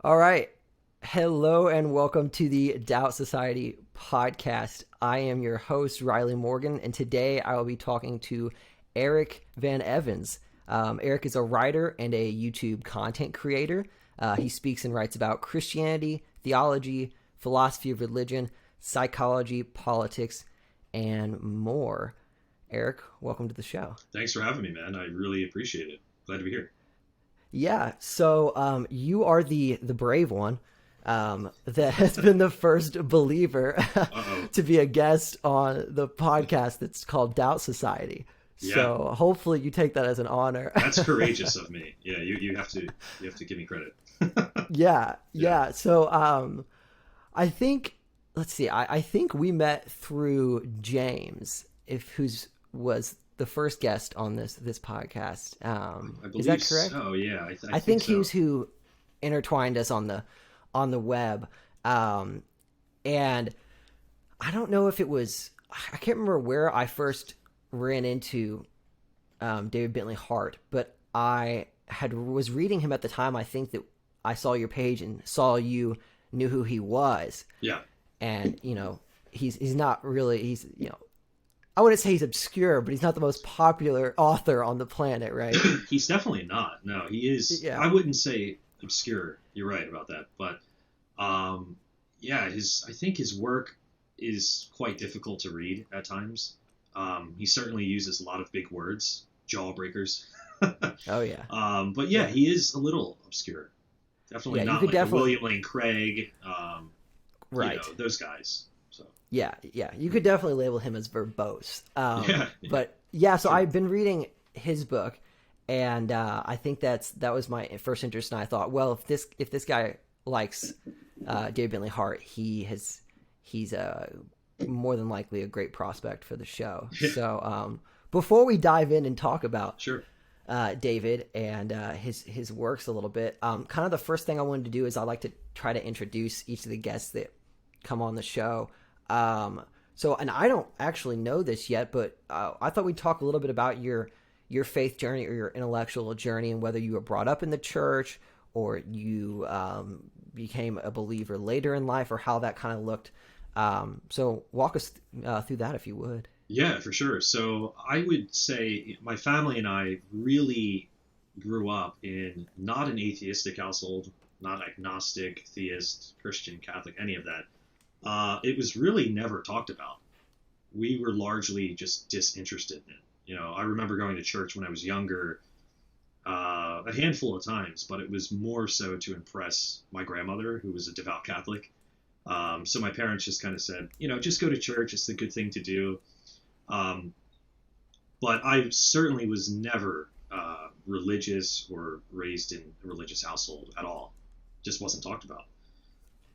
All right. Hello and welcome to the Doubt Society podcast. I am your host, Riley Morgan, and today I will be talking to Eric Van Evans. Eric is a writer and a YouTube content creator. He speaks and writes about Christianity, theology, philosophy of religion, psychology, politics, and more. Eric, welcome to the show. Thanks for having me, man. I really appreciate it. Glad to be here. Yeah, so you are the brave one that has been the first believer to be a guest on the podcast that's called Doubt Society. Yeah. So hopefully you take that as an honor. That's courageous of me. Yeah, you have to give me credit. Yeah. So I think let's see. I think we met through James, who's was the first guest on this podcast. I believe Is that correct? So, yeah. I think so. he was who intertwined us on the web. And I don't know if it was, I can't remember where I first ran into David Bentley Hart, but I was reading him at the time. I think that I saw your page and saw you knew who he was. Yeah. And, he's not really, I wouldn't say he's obscure, but he's not the most popular author on the planet, right? He's definitely not. No, he is. Yeah. I wouldn't say obscure. You're right about that. But I think his work is quite difficult to read at times. He certainly uses a lot of big words, jawbreakers. Oh yeah. But yeah, he is a little obscure. Definitely not like a William Lane Craig. Right. Those guys. So. Yeah, you could definitely label him as verbose. Yeah. But yeah, so I've been reading his book, and I think that was my first interest, and I thought, well, if this guy likes David Bentley Hart, he's more than likely a great prospect for the show. So before we dive in and talk about David and his works a little bit, kind of the first thing I wanted to do is I like to try to introduce each of the guests that come on the show. And I don't actually know this yet, but I thought we'd talk a little bit about your faith journey or your intellectual journey, and whether you were brought up in the church or you became a believer later in life, or how that kind of looked. So walk us through that, if you would. Yeah, for sure. So I would say my family and I really grew up in not an atheistic household, not agnostic, theist, Christian, Catholic, any of that. It was really never talked about. We were largely just disinterested in it. I remember going to church when I was younger, a handful of times, but it was more so to impress my grandmother, who was a devout Catholic. So my parents just kind of said, just go to church. It's the good thing to do. But I certainly was never religious or raised in a religious household at all. Just wasn't talked about.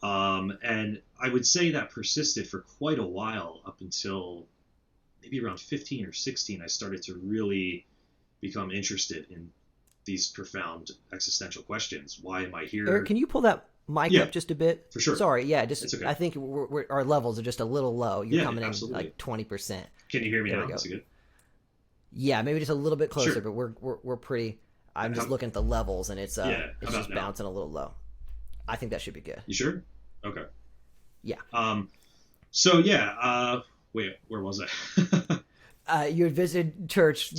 And I would say that persisted for quite a while, up until maybe around 15 or 16. I started to really become interested in these profound existential questions. Why am I here? Eric, can you pull that mic up just a bit? For sure. Sorry, yeah, okay. I think our levels are just a little low. You're coming absolutely. in like 20%. Can you hear me now? Is it good? Yeah, maybe just a little bit closer, Sure. but we're pretty. I'm just looking at the levels, and it's just now? bouncing a little low. I think that should be good. You sure? Okay. Yeah. Wait, where was I? You had visited church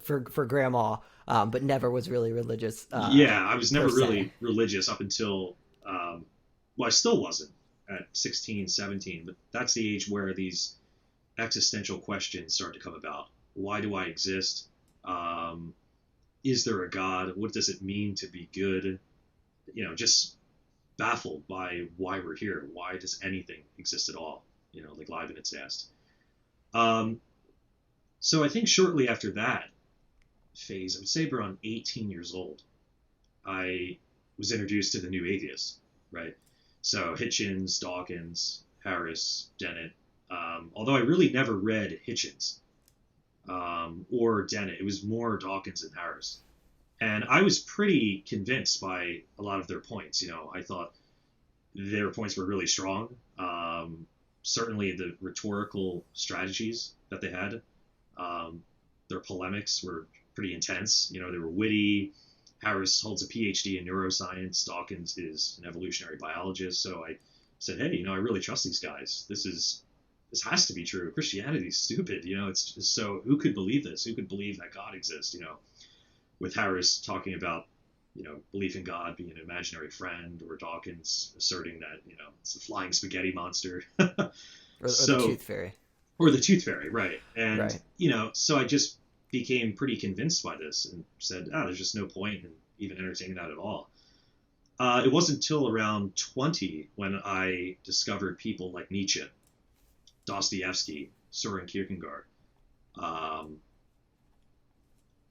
for grandma, but never was really religious. I was never really religious up until, I still wasn't at 16, 17, but that's the age where these existential questions start to come about. Why do I exist? Is there a God? What does it mean to be good? Just baffled by why we're here. Why does anything exist at all? Like Leibniz asked. So I think shortly after that phase, I would say around 18 years old, I was introduced to the new atheists, right? So Hitchens, Dawkins, Harris, Dennett. Although I really never read Hitchens or Dennett. It was more Dawkins and Harris. And I was pretty convinced by a lot of their points. I thought their points were really strong. Certainly the rhetorical strategies that they had, their polemics were pretty intense. They were witty. Harris holds a PhD in neuroscience. Dawkins is an evolutionary biologist. So I said, hey, I really trust these guys. This has to be true. Christianity's stupid. It's just, so who could believe this? Who could believe that God exists? With Harris talking about, belief in God being an imaginary friend, or Dawkins asserting that, it's the flying spaghetti monster. Or the tooth fairy. Or the tooth fairy, right. And, right. So I just became pretty convinced by this and said, there's just no point in even entertaining that at all. It wasn't until around 20 when I discovered people like Nietzsche, Dostoevsky, Soren Kierkegaard,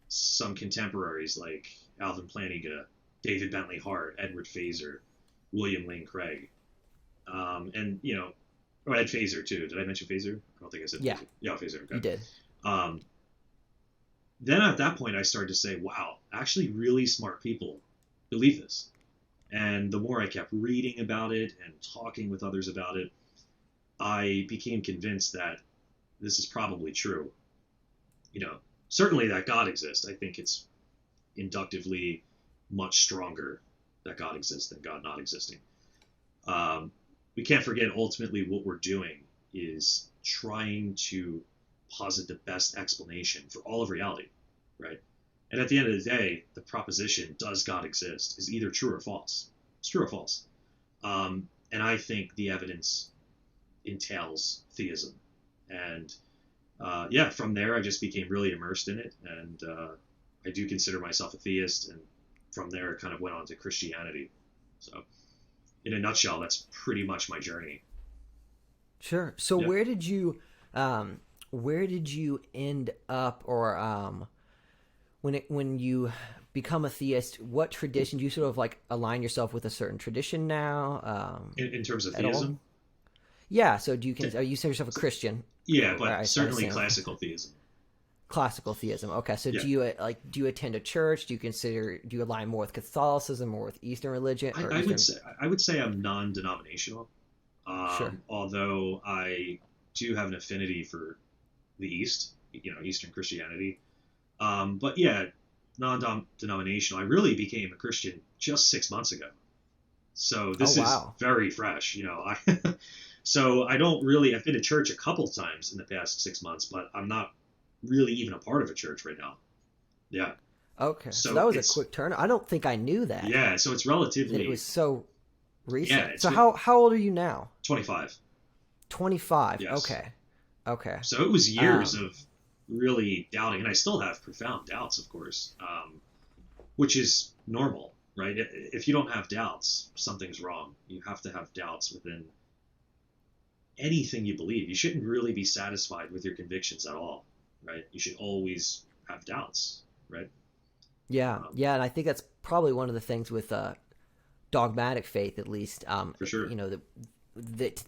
some contemporaries like Alvin Plantinga, David Bentley Hart, Edward Feser, William Lane Craig, and Ed Feser too. Did I mention Feser? I don't think I said yeah. Feser. Yeah, Feser. Okay. You did. Then at that point, I started to say, wow, actually really smart people believe this. And the more I kept reading about it and talking with others about it, I became convinced that this is probably true. Certainly that God exists. I think it's inductively much stronger that God exists than God not existing. We can't forget, ultimately, what we're doing is trying to posit the best explanation for all of reality, right? And at the end of the day, the proposition, does God exist, is either true or false. It's true or false. And I think the evidence entails theism. And from there, I just became really immersed in it. And I do consider myself a theist. And from there, it kind of went on to Christianity. So in a nutshell, that's pretty much my journey. Sure. So where did you end up, or when you become a theist, what tradition do you sort of like align yourself with a certain tradition now? In terms of theism? Yeah. So do you consider yourself a Christian? Yeah, but certainly classical theism. Classical theism. Okay. So do you attend a church? Do you align more with Catholicism or with Eastern religion? I would say I'm non-denominational. Sure. Although I do have an affinity for the East, Eastern Christianity. But yeah, non-denominational. I really became a Christian just 6 months ago. So this is very fresh, So I don't really, I've been to church a couple times in the past 6 months, but I'm not really even a part of a church right now. Yeah. Okay. So that was a quick turn. I don't think I knew that. Yeah. So it's relatively. It was so recent. Yeah. So how old are you now? 25. 25. Yes. Okay. So it was years of really doubting, and I still have profound doubts, of course, which is normal, right? If you don't have doubts, something's wrong. You have to have doubts within anything you believe. You shouldn't really be satisfied with your convictions at all, right? You should always have doubts, right? Yeah, and I think that's probably one of the things with dogmatic faith, at least. For sure. That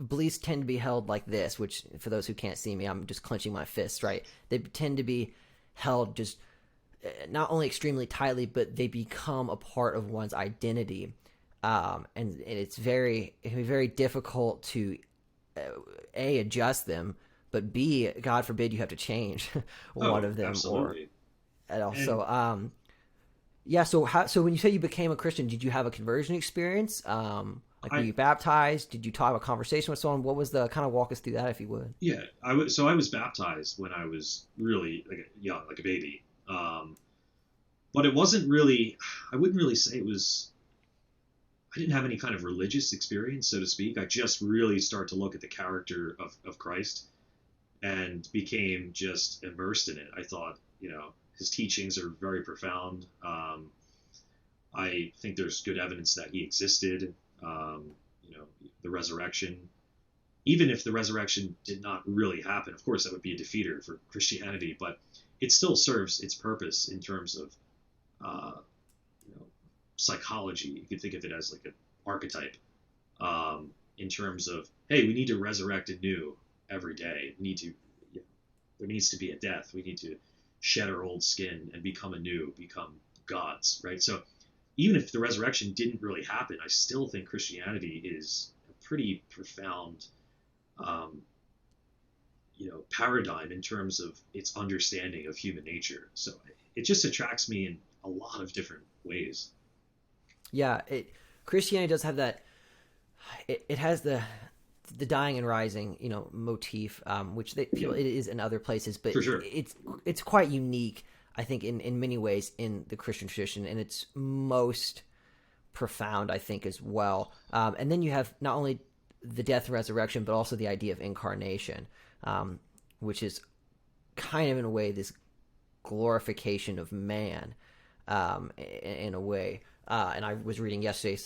beliefs tend to be held like this, which, for those who can't see me, I'm just clenching my fists, right? They tend to be held just not only extremely tightly, but they become a part of one's identity. And it's very difficult to A, adjust them, but B, God forbid you have to change one of them. Absolutely. And also, so when you say you became a Christian, did you have a conversion experience? Were you baptized? Did you have a conversation with someone? What was the kind of, walk us through that, if you would? Yeah, I was baptized when I was really young, like a baby. But it wasn't really, I wouldn't really say it was, I didn't have any kind of religious experience, so to speak. I just really started to look at the character of Christ and became just immersed in it. I thought, his teachings are very profound. I think there's good evidence that he existed. The resurrection, even if the resurrection did not really happen, of course that would be a defeater for Christianity, but it still serves its purpose in terms of psychology. You could think of it as like an archetype, in terms of, hey, we need to resurrect anew every day. There needs to be a death. We need to shed our old skin and become anew, become gods, right? So even if the resurrection didn't really happen, I still think Christianity is a pretty profound, paradigm in terms of its understanding of human nature. So it just attracts me in a lot of different ways. Yeah, Christianity does have that. It has the dying and rising, motif, which they feel it is in other places, but For sure. it's quite unique, I think, in many ways in the Christian tradition, and it's most profound, I think, as well. And then you have not only the death and resurrection, but also the idea of incarnation, which is kind of in a way this glorification of man, in a way. And I was reading yesterday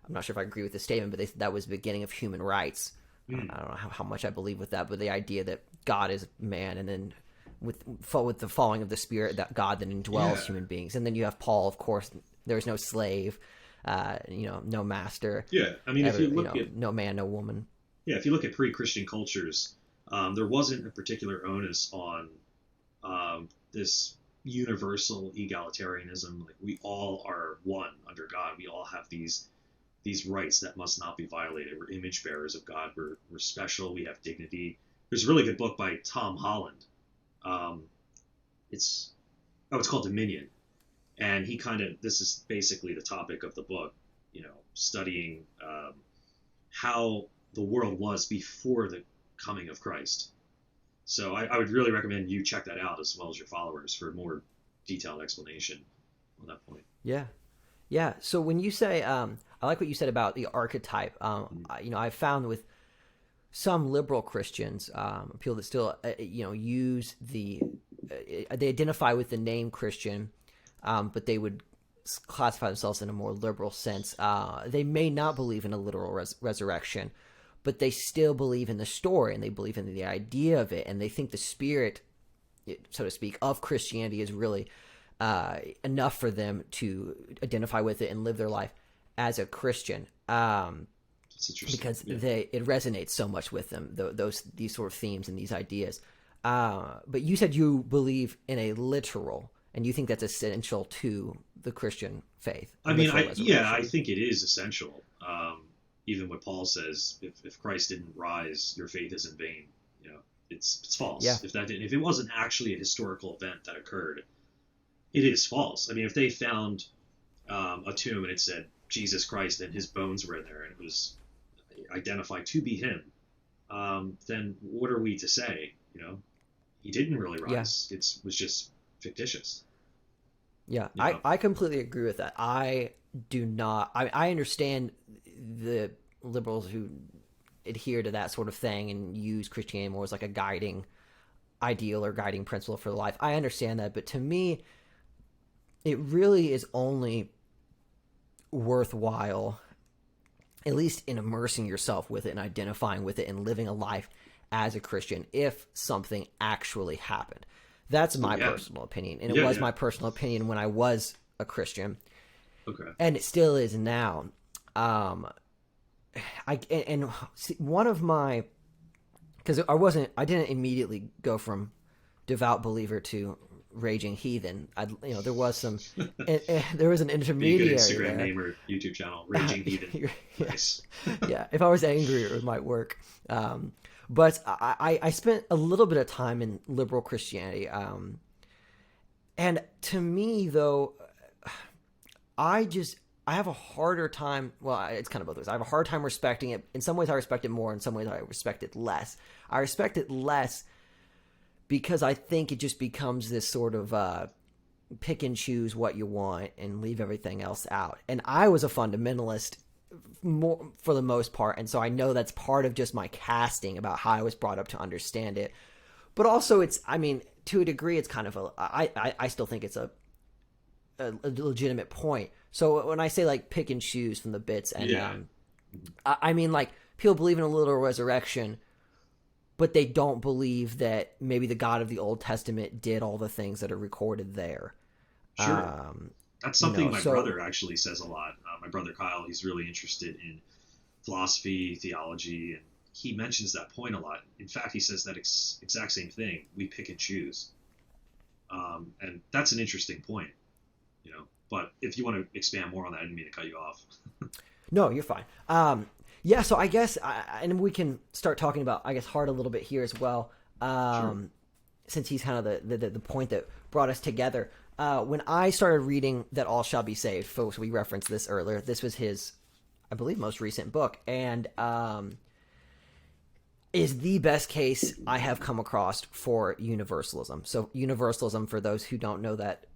I'm not sure if I agree with the statement, but that was the beginning of human rights. I don't know how much I believe with that, but the idea that God is man, and then with the falling of the Spirit, that God then indwells human beings. And then you have Paul, of course, there's no slave, no master. Yeah, I mean, if you look at no man, no woman. Yeah, if you look at pre-Christian cultures, there wasn't a particular onus on this universal egalitarianism. Like, we all are one under God. We all have these rights that must not be violated. We're image bearers of God. We're special. We have dignity. There's a really good book by Tom Holland. It's called Dominion, and this is basically the topic of the book. Studying how the world was before the coming of Christ. So I would really recommend you check that out, as well as your followers, for a more detailed explanation on that point. Yeah. So when you say, I like what you said about the archetype. I've found with some liberal Christians, people that still, use they identify with the name Christian, but they would classify themselves in a more liberal sense. They may not believe in a literal resurrection, but they still believe in the story, and they believe in the idea of it, and they think the spirit, so to speak, of Christianity is really enough for them to identify with it and live their life as a Christian, because it resonates so much with them, these sort of themes and these ideas. But you said you believe in a literal, and you think that's essential to the Christian faith. I mean, I think it is essential. Even what Paul says, if Christ didn't rise, your faith is in vain. It's false. Yeah. If it wasn't actually a historical event that occurred, it is false. I mean, if they found a tomb and it said Jesus Christ and his bones were in there and it was identified to be him, then what are we to say? He didn't really rise. Yeah. It was just fictitious. Yeah, I completely agree with that. I do not. I understand the liberals who adhere to that sort of thing and use Christianity more as like a guiding ideal or guiding principle for life. I understand that, but to me, it really is only worthwhile, at least in immersing yourself with it and identifying with it and living a life as a Christian, if something actually happened. That's my personal opinion, and it was my personal opinion when I was a Christian. Okay. And it still is now. One of my, because I didn't immediately go from devout believer to raging heathen. There was some, there was an intermediary. Be a good Instagram there. name or YouTube channel, raging heathen. Nice. Yeah, if I was angry, it might work. But I spent a little bit of time in liberal Christianity, and to me, though, I have a harder time. Well, it's kind of both ways. I have a hard time respecting it. In some ways, I respect it more. In some ways, I respect it less. I respect it less because I think it just becomes this sort of pick and choose what you want and leave everything else out. And I was a fundamentalist more for the most part, and so I know that's part of just my casting about how I was brought up to understand it. But also, to a degree, it's kind of I still think it's a legitimate point. So when I say like pick and choose from the bits, and I mean like people believe in a literal resurrection, but they don't believe that maybe the God of the Old Testament did all the things that are recorded there. Sure. That's something my brother actually says a lot. My brother Kyle, he's really interested in philosophy, theology, and he mentions that point a lot. In fact, he says that exact same thing. We pick and choose. And that's an interesting point, But if you want to expand more on that, I didn't mean to cut you off. No, you're fine. So I guess, and we can start talking about, I guess, Hart a little bit here as well, Sure. Since he's kind of the point that brought us together. when I started reading That All Shall Be Saved, folks, we referenced this earlier. This was his, I believe, most recent book, and is the best case I have come across for universalism. So universalism, for those who don't know that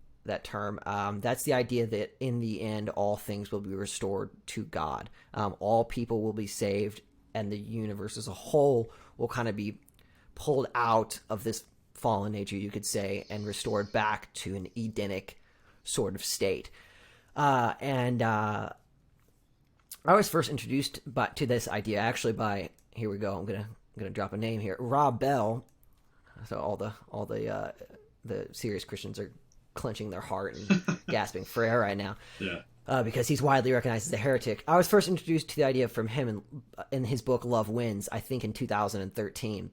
term, that's the idea that in the end, all things will be restored to God. All people will be saved, and the universe as a whole will kind of be pulled out of this fallen nature, you could say, and restored back to an Edenic sort of state. And I was first introduced to this idea actually by, here we go, I'm gonna drop a name here, Rob Bell. So all the serious Christians are clenching their heart and gasping for air right now. Yeah. Because he's widely recognized as a heretic. I was first introduced to the idea from him in his book Love Wins, I think in 2013.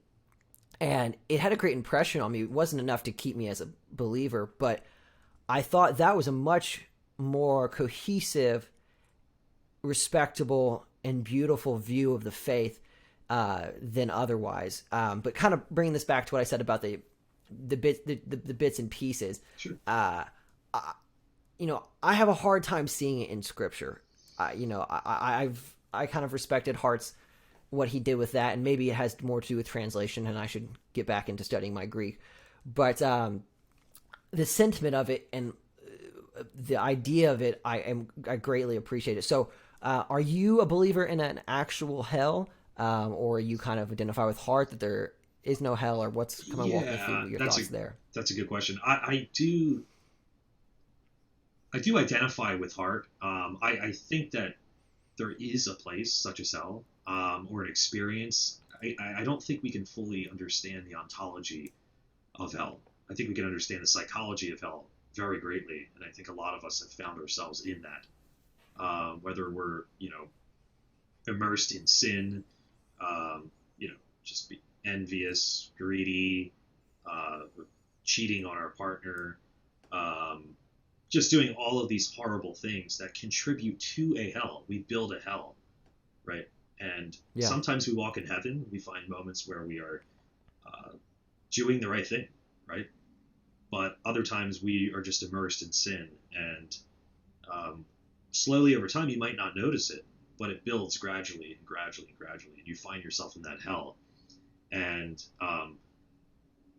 And it had a great impression on me. It wasn't enough to keep me as a believer, but I thought that was a much more cohesive, respectable, and beautiful view of the faith than otherwise. But kind of bringing this back to what I said about the bits and pieces. Sure. I have a hard time seeing it in Scripture. I kind of respected Hart's what he did with that, and maybe it has more to do with translation, and I should get back into studying my Greek. But the sentiment of it and the idea of it, I greatly appreciate it. So, are you a believer in an actual hell, or you kind of identify with Hart that there is no hell, or what's kind of walk me through your thoughts there? That's a good question. I do identify with Hart. I think that there is a place such as hell, or an experience. I don't think we can fully understand the ontology of hell. I think we can understand the psychology of hell very greatly, and I think a lot of us have found ourselves in that. Whether we're, immersed in sin, just be envious, greedy, cheating on our partner, just doing all of these horrible things that contribute to a hell. We build a hell, right? And sometimes we walk in heaven, we find moments where we are doing the right thing, right? But other times we are just immersed in sin, and slowly over time you might not notice it, but it builds gradually and gradually and gradually, and you find yourself in that hell. And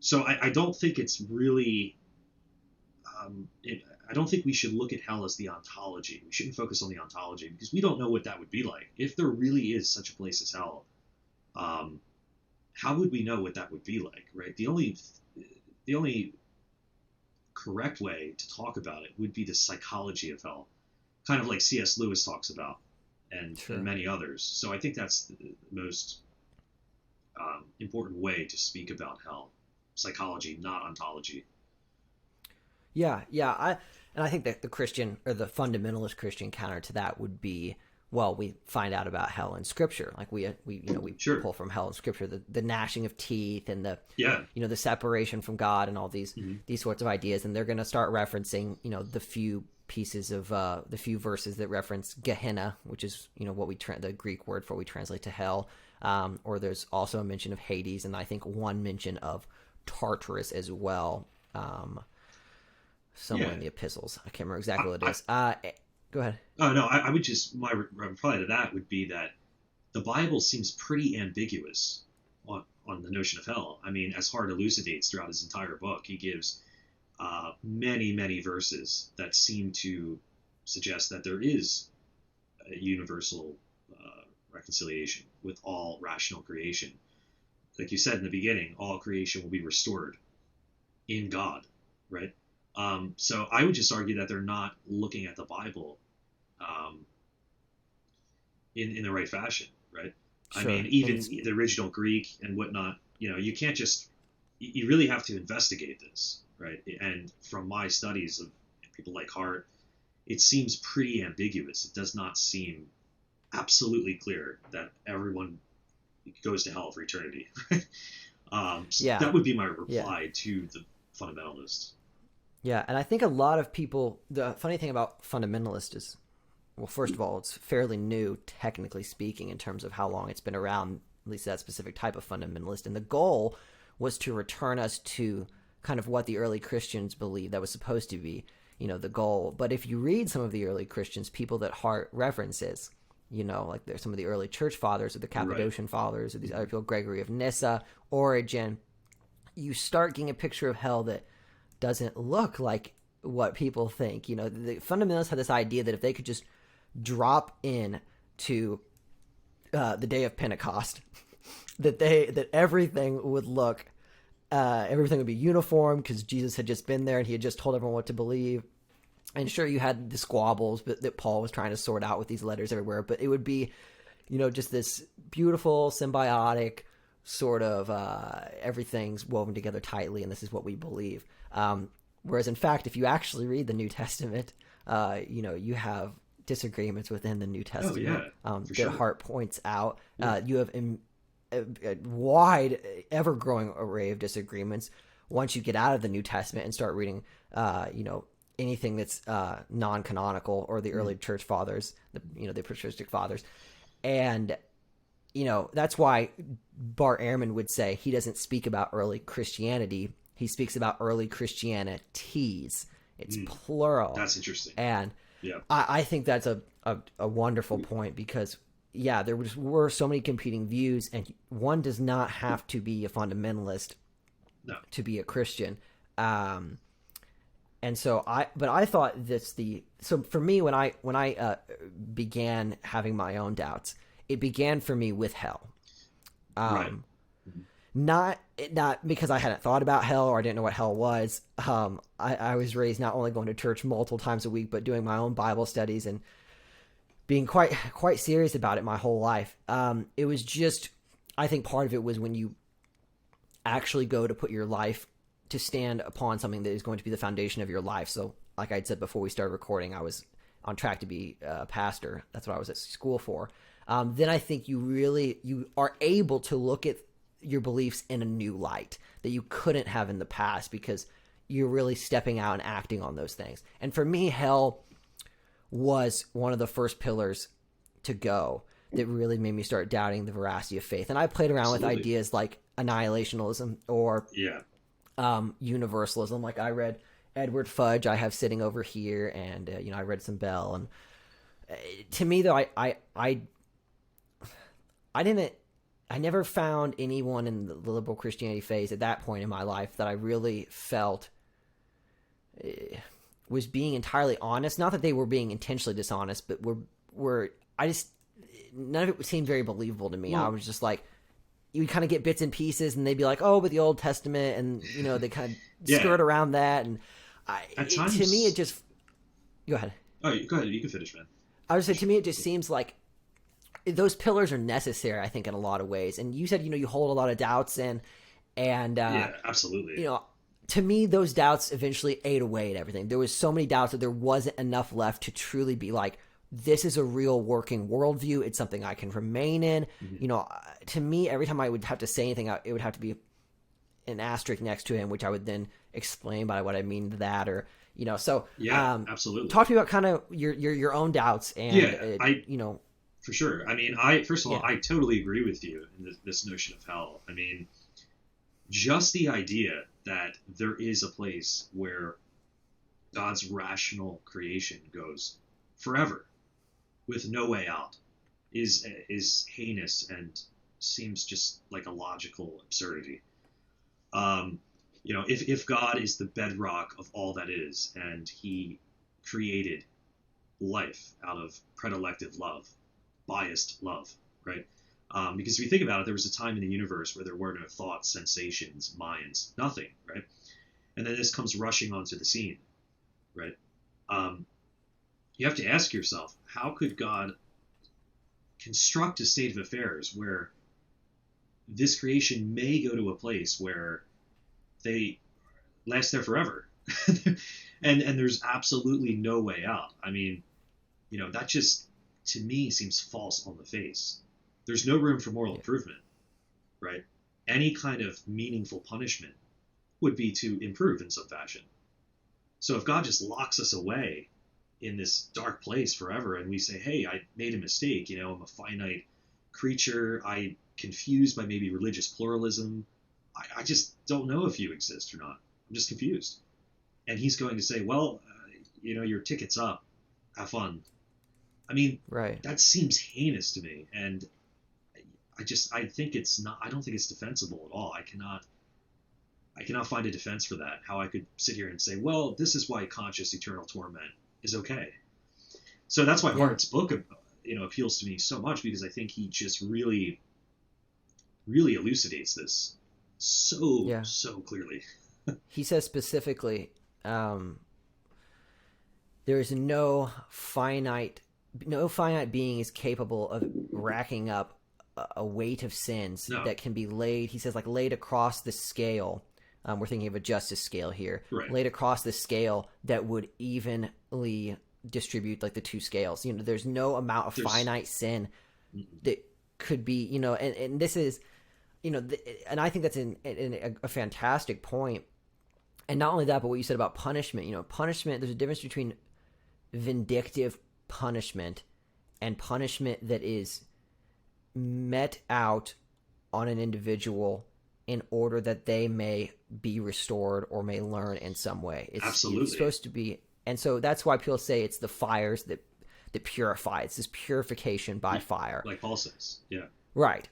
so I don't think it's really I don't think we should look at hell as the ontology. We shouldn't focus on the ontology, because we don't know what that would be like. If there really is such a place as hell, how would we know what that would be like, right? The only correct way to talk about it would be the psychology of hell, kind of like C.S. Lewis talks about, and many others. So I think that's the most important way to speak about hell. Psychology, not ontology. Yeah. I think that the Christian, or the fundamentalist Christian counter to that would be, well, we find out about hell in Scripture. Like we pull from hell in Scripture, the gnashing of teeth and the the separation from God and all these sorts of ideas. And they're going to start referencing the few pieces of the few verses that reference Gehenna, which is what the Greek word for we translate to hell. Or there's also a mention of Hades, and I think one mention of Tartarus as well. Somewhere in the epistles. I can't remember exactly what it is. Go ahead. Oh, no, I would just, my reply to that would be that the Bible seems pretty ambiguous on the notion of hell. I mean, as Hart elucidates throughout his entire book, he gives many, many verses that seem to suggest that there is a universal reconciliation with all rational creation. Like you said in the beginning, all creation will be restored in God, right? So I would just argue that they're not looking at the Bible in the right fashion, right? Sure. I mean, even the original Greek and whatnot, you can't just, you really have to investigate this, right? And from my studies of people like Hart, it seems pretty ambiguous. It does not seem absolutely clear that everyone goes to hell for eternity. So that would be my reply to the fundamentalists. Yeah, and I think a lot of people, the funny thing about fundamentalist is, well, first of all, it's fairly new, technically speaking, in terms of how long it's been around, at least that specific type of fundamentalist. And the goal was to return us to kind of what the early Christians believed that was supposed to be, the goal. But if you read some of the early Christians, people that Hart references, like there's some of the early church fathers or the Cappadocian fathers or these other people, Gregory of Nyssa, Origen, you start getting a picture of hell that doesn't look like what people think. The fundamentalists had this idea that if they could just drop in to the day of Pentecost, that everything would look, everything would be uniform because Jesus had just been there and he had just told everyone what to believe. And sure, you had the squabbles that Paul was trying to sort out with these letters everywhere, but it would be, just this beautiful, symbiotic sort of everything's woven together tightly, and this is what we believe. Whereas, in fact, if you actually read the New Testament, you have disagreements within the New Testament that Hart points out. You have a wide, ever-growing array of disagreements once you get out of the New Testament and start reading, anything that's non-canonical or the early church fathers, the patristic fathers. And, that's why Bart Ehrman would say he doesn't speak about early Christianity. He speaks about early Christianities. It's plural. That's interesting. And I think that's a wonderful point because, there were so many competing views, and one does not have to be a fundamentalist to be a Christian. And so I thought so for me, when I began having my own doubts, it began for me with hell. Not because I hadn't thought about hell or I didn't know what hell was. I was raised not only going to church multiple times a week, but doing my own Bible studies and being quite serious about it my whole life. It was just, I think part of it was when you actually go to put your life to stand upon something that is going to be the foundation of your life. So like I said before we started recording, I was on track to be a pastor. That's what I was at school for. Then I think you are able to look at your beliefs in a new light that you couldn't have in the past because you're really stepping out and acting on those things. And for me, hell was one of the first pillars to go that really made me start doubting the veracity of faith. And I played around with ideas like annihilationism or universalism. Like I read Edward Fudge, I have sitting over here, and I read some Bell. And to me, though, I never found anyone in the liberal Christianity phase at that point in my life that I really felt was being entirely honest. Not that they were being intentionally dishonest, but none of it seemed very believable to me. I was just like, you would kind of get bits and pieces, and they'd be like, "Oh, but the Old Testament," and they kind of skirt around that. And to me, it just go ahead. Oh, go ahead. You can finish, man. I would say to me, it just seems like those pillars are necessary. I think in a lot of ways. And you said you hold a lot of doubts in, and absolutely. To me, those doubts eventually ate away at everything. There was so many doubts that there wasn't enough left to truly be like, this is a real working worldview. It's something I can remain in. Mm-hmm. To me, every time I would have to say anything, it would have to be an asterisk next to it, which I would then explain by what I mean to that, or So absolutely. Talk to me about kind of your own doubts and for sure. I mean, I totally agree with you in this notion of hell. I mean, just the idea that there is a place where God's rational creation goes forever with no way out is heinous and seems just like a logical absurdity. If God is the bedrock of all that is, and he created life out of predilective love, biased love, right? Because if you think about it, there was a time in the universe where there were no thoughts, sensations, minds, nothing, right? And then this comes rushing onto the scene, right? You have to ask yourself, how could God construct a state of affairs where this creation may go to a place where they last there forever? and there's absolutely no way out. I mean, that just, to me, seems false on the face. There's no room for moral improvement, right? Any kind of meaningful punishment would be to improve in some fashion. So if God just locks us away in this dark place forever, and we say, hey, I made a mistake, I'm a finite creature, I confused by maybe religious pluralism, I just don't know if you exist or not. I'm just confused. And he's going to say, well, your ticket's up. Have fun. I mean, Right. that seems heinous to me. And I think it's not, I don't think it's defensible at all. I cannot find a defense for that. How I could sit here and say, well, this is why conscious eternal torment is okay. So that's why Hart's book, appeals to me so much, because I think he just really, really elucidates this so clearly. He says specifically, there is no finite being is capable of racking up a weight of sins that can be laid. He says, like, laid across the scale. We're thinking of a justice scale here. Right. Laid across the scale that would evenly distribute, like, the two scales. There's no amount of finite sin that could be, and this is, and I think that's a fantastic point. And not only that, but what you said about punishment. Punishment, there's a difference between vindictive punishment and punishment that is met out on an individual in order that they may be restored or may learn in some way. Absolutely. It's supposed to be, and so that's why people say it's the fires that purify. It's this purification by fire. Like Paul says, yeah. Right.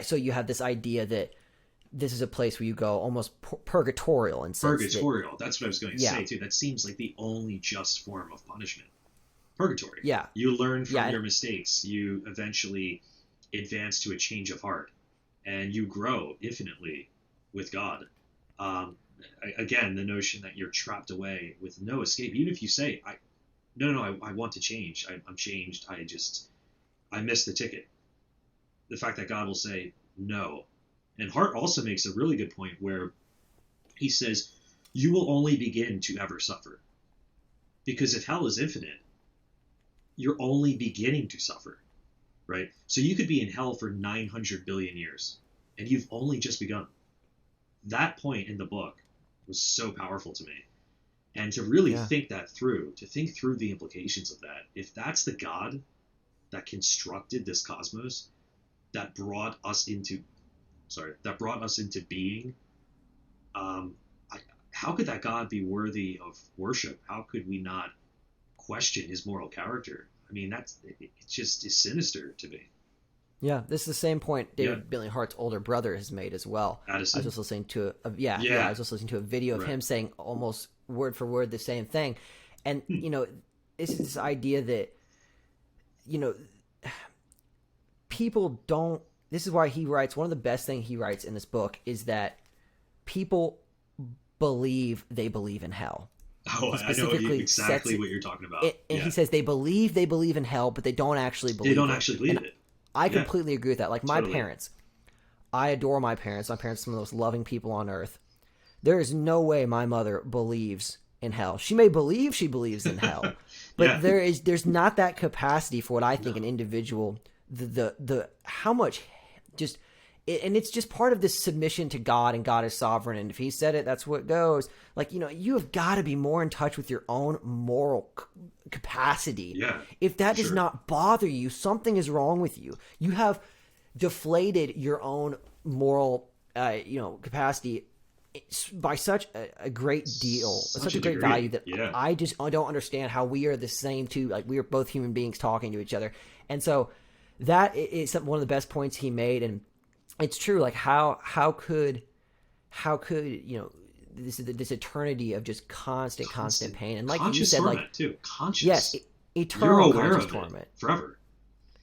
So you have this idea that this is a place where you go almost purgatorial in sense. Purgatorial. That's what I was going to say too. That seems like the only just form of punishment. Purgatory. Yeah. You learn from your mistakes. You eventually advance to a change of heart, and you grow infinitely with God. Again, the notion that you're trapped away with no escape, even if you say, I want to change. I'm changed. I missed the ticket. The fact that God will say no. And Hart also makes a really good point where he says, you will only begin to ever suffer. Because if hell is infinite, you're only beginning to suffer, right? So you could be in hell for 900 billion years, and you've only just begun. That point in the book was so powerful to me. And to really think that through, to think through the implications of that, if that's the God that constructed this cosmos, that brought us into being, how could that God be worthy of worship? How could we not question his moral character? I mean, it just is sinister to me. Yeah, this is the same point Bentley Hart's older brother has made as well. Addison? I was just listening to I was just listening to a video of him saying almost word for word the same thing. And, this is this idea that, people don't, this is why he writes, one of the best things he writes in this book is that people believe they believe in hell. Oh, I know exactly what you're talking about. And he says they believe in hell, but they don't actually believe it. They don't actually believe it. I completely agree with that. Like my parents, I adore my parents. My parents are some of the most loving people on earth. There is no way my mother believes in hell. She may believe she believes in hell, but there's not that capacity for what I think an individual, the how much just, and it's just part of this submission to God, and God is sovereign, and if he said it, that's what goes. Like, you have got to be more in touch with your own moral capacity. Yeah. If that does not bother you, something is wrong with you. You have deflated your own moral, capacity by such a great deal, such a great value that I don't understand how we are the same too. Like, we are both human beings talking to each other. And so that is one of the best points he made. And it's true. Like how could this eternity of just constant pain, and like you said, like too. Conscious. Yes, eternal conscious torment forever.